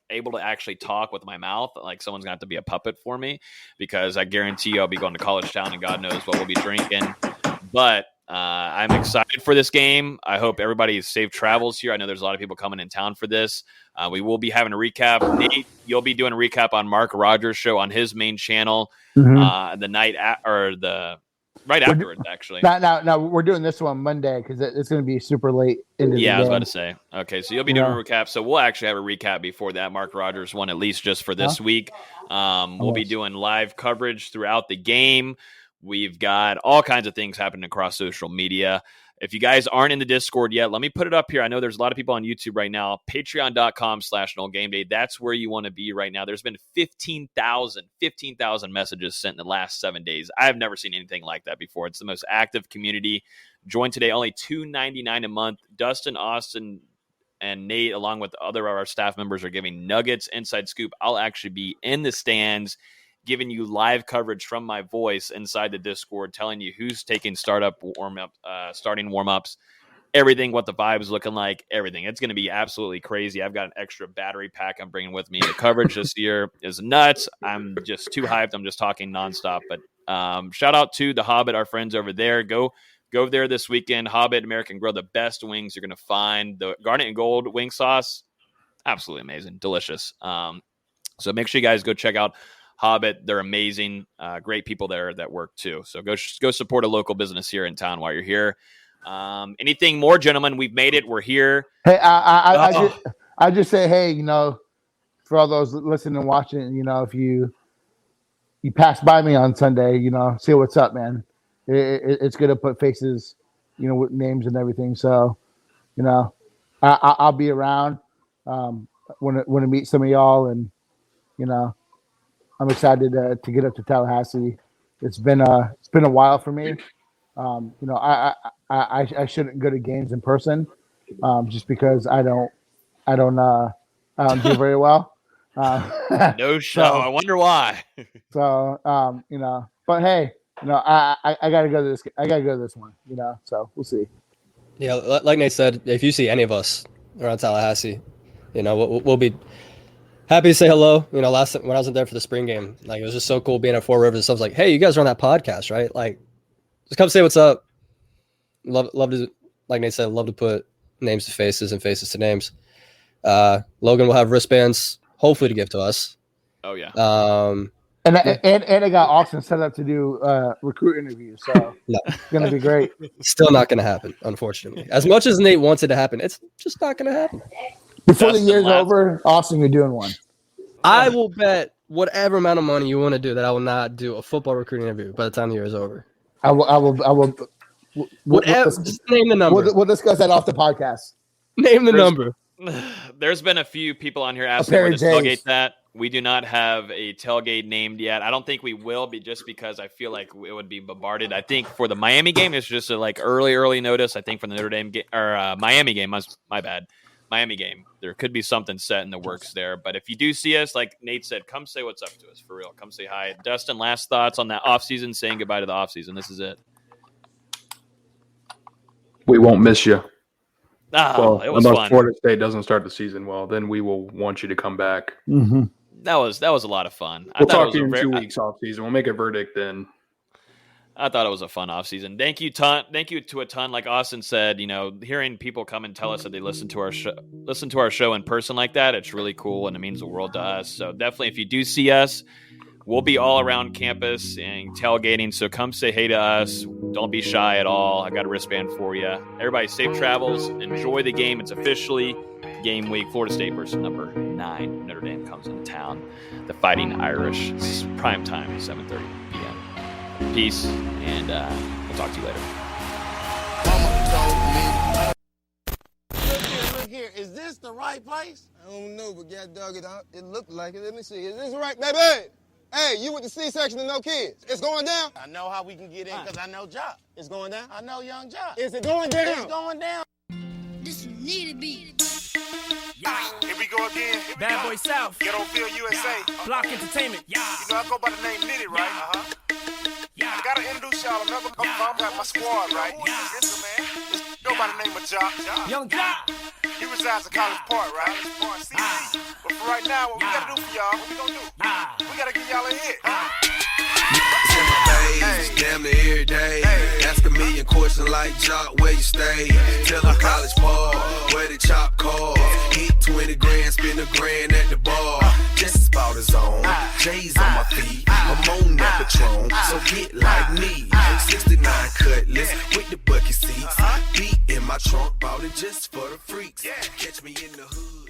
Speaker 2: able to actually talk with my mouth. Like someone's going to have to be a puppet for me because I guarantee you I'll be going to College Town and God knows what we'll be drinking. But I'm excited for this game. I hope everybody has safe travels here. I know there's a lot of people coming in town for this. We will be having a recap. Nate, you'll be doing a recap on Mark Rogers' show on his main channel the night right afterwards, actually.
Speaker 10: Now we're doing this one Monday because it's going to be super late into the game.
Speaker 2: I was about to say. Okay, so you'll be doing a recap. So we'll actually have a recap before that Mark Rogers one, at least just for this week. We'll be doing live coverage throughout the game. We've got all kinds of things happening across social media. If you guys aren't in the Discord yet, let me put it up here. I know there's a lot of people on YouTube right now. Patreon.com/NoleGameDay. That's where you want to be right now. There's been 15,000 messages sent in the last 7 days. I have never seen anything like that before. It's the most active community. Join today, only $2.99 a month. Dustin, Austin, and Nate, along with other of our staff members, are giving nuggets, inside scoop. I'll actually be in the stands giving you live coverage from my voice inside the Discord, telling you who's taking starting warm-ups, everything, what the vibe is looking like, everything. It's going to be absolutely crazy. I've got an extra battery pack I'm bringing with me. The coverage this year is nuts. I'm just too hyped. I'm just talking nonstop. But shout out to the Hobbit, our friends over there. Go there this weekend. Hobbit American Grill, the best wings you're going to find. The garnet and gold wing sauce, absolutely amazing, delicious. So make sure you guys go check out Hobbit. They're amazing. Great people there that work too. So go support a local business here in town while you're here. Anything more, gentlemen? We've made it. We're here.
Speaker 10: Hey, I just say, hey, for all those listening and watching, if you pass by me on Sunday, see what's up, man. It's good to put faces, with names and everything. So, I'll be around when to meet some of y'all, and I'm excited to get up to Tallahassee. It's been a while for me. I shouldn't go to games in person, just because I don't do very well.
Speaker 2: No show. I wonder why.
Speaker 10: So but hey, I gotta go to this. I gotta go to this one. So we'll see.
Speaker 11: Yeah, like Nate said, if you see any of us around Tallahassee, we'll be happy to say hello. Last time when I was there for the spring game, it was just so cool being at Four Rivers. Stuff like, hey, you guys are on that podcast, right? Just come say what's up. Love to, like Nate said, love to put names to faces and faces to names. Logan will have wristbands, hopefully, to give to us.
Speaker 2: Oh yeah.
Speaker 10: And I got Austin set up to do recruit interviews, so it's gonna be great.
Speaker 11: Still not gonna happen, unfortunately. As much as Nate wants it to happen, it's just not gonna happen.
Speaker 10: Before the year's over, Austin, you're doing one.
Speaker 11: I will bet whatever amount of money you want to do that I will not do a football recruiting interview by the time the year is over.
Speaker 10: I will.
Speaker 11: Whatever. Just name the number.
Speaker 10: We'll discuss that off the podcast.
Speaker 11: Name the number.
Speaker 2: There's been a few people on here asking where to tailgate that. We do not have a tailgate named yet. I don't think we will be, just because I feel like it would be bombarded. I think for the Miami game, it's just a early notice. I think for the Notre Dame game or Miami game, my bad. Miami game, there could be something set in the works there. But if you do see us, like Nate said, come say what's up to us, for real. Come say hi. Dustin, last thoughts on that offseason, saying goodbye to the offseason. This is it.
Speaker 1: We won't miss you.
Speaker 2: It was
Speaker 1: unless
Speaker 2: fun.
Speaker 1: Florida State doesn't start the season well, then we will want you to come back.
Speaker 10: Mm-hmm.
Speaker 2: That was a lot of fun.
Speaker 1: We'll talk to you in 2 weeks off season. We'll make a verdict then.
Speaker 2: I thought it was a fun offseason. Thank you to a ton. Like Austin said, hearing people come and tell us that they listen to our show in person like that, it's really cool and it means the world to us. So definitely, if you do see us, we'll be all around campus and tailgating. So come say hey to us. Don't be shy at all. I got a wristband for you. Everybody, safe travels. Enjoy the game. It's officially game week. Florida State versus number 9. Notre Dame comes into town. The Fighting Irish. It's prime time, 7:30 p.m. Peace, and we'll talk to you later.
Speaker 12: Look here. Is this the right place? I don't know, but God dog it looked like it. Let me see. Is this right, baby? Hey, you with the C-section and no kids. It's going down? I know how we can get in because I know Jock. It's going down? I know young Jock. Is it going down? It's going down.
Speaker 13: Need a beat.
Speaker 14: Here we go again.
Speaker 13: Bad Boy South.
Speaker 14: Ghettoville, USA.
Speaker 13: Block Entertainment.
Speaker 14: You know I go by the name Nitty, right? I gotta introduce y'all another member of my squad, right? This man. Go by the name of Jock.
Speaker 13: Young Jock.
Speaker 14: He resides in College Park, right? But for right now, what we gotta do for y'all, what we gonna do? We gotta give y'all a hit.
Speaker 15: Damn near every day. Ask a million questions like Jock, where you stay? Tell them College Park, where the chop cars. Hit 20 grand, spend a grand at the bar. Just as about his own. J's on my feet, I'm on that Patron. So get like me. 69 Cutlass with the bucket seats. Beat in my trunk, bought it just for the freaks. Catch me in the hood.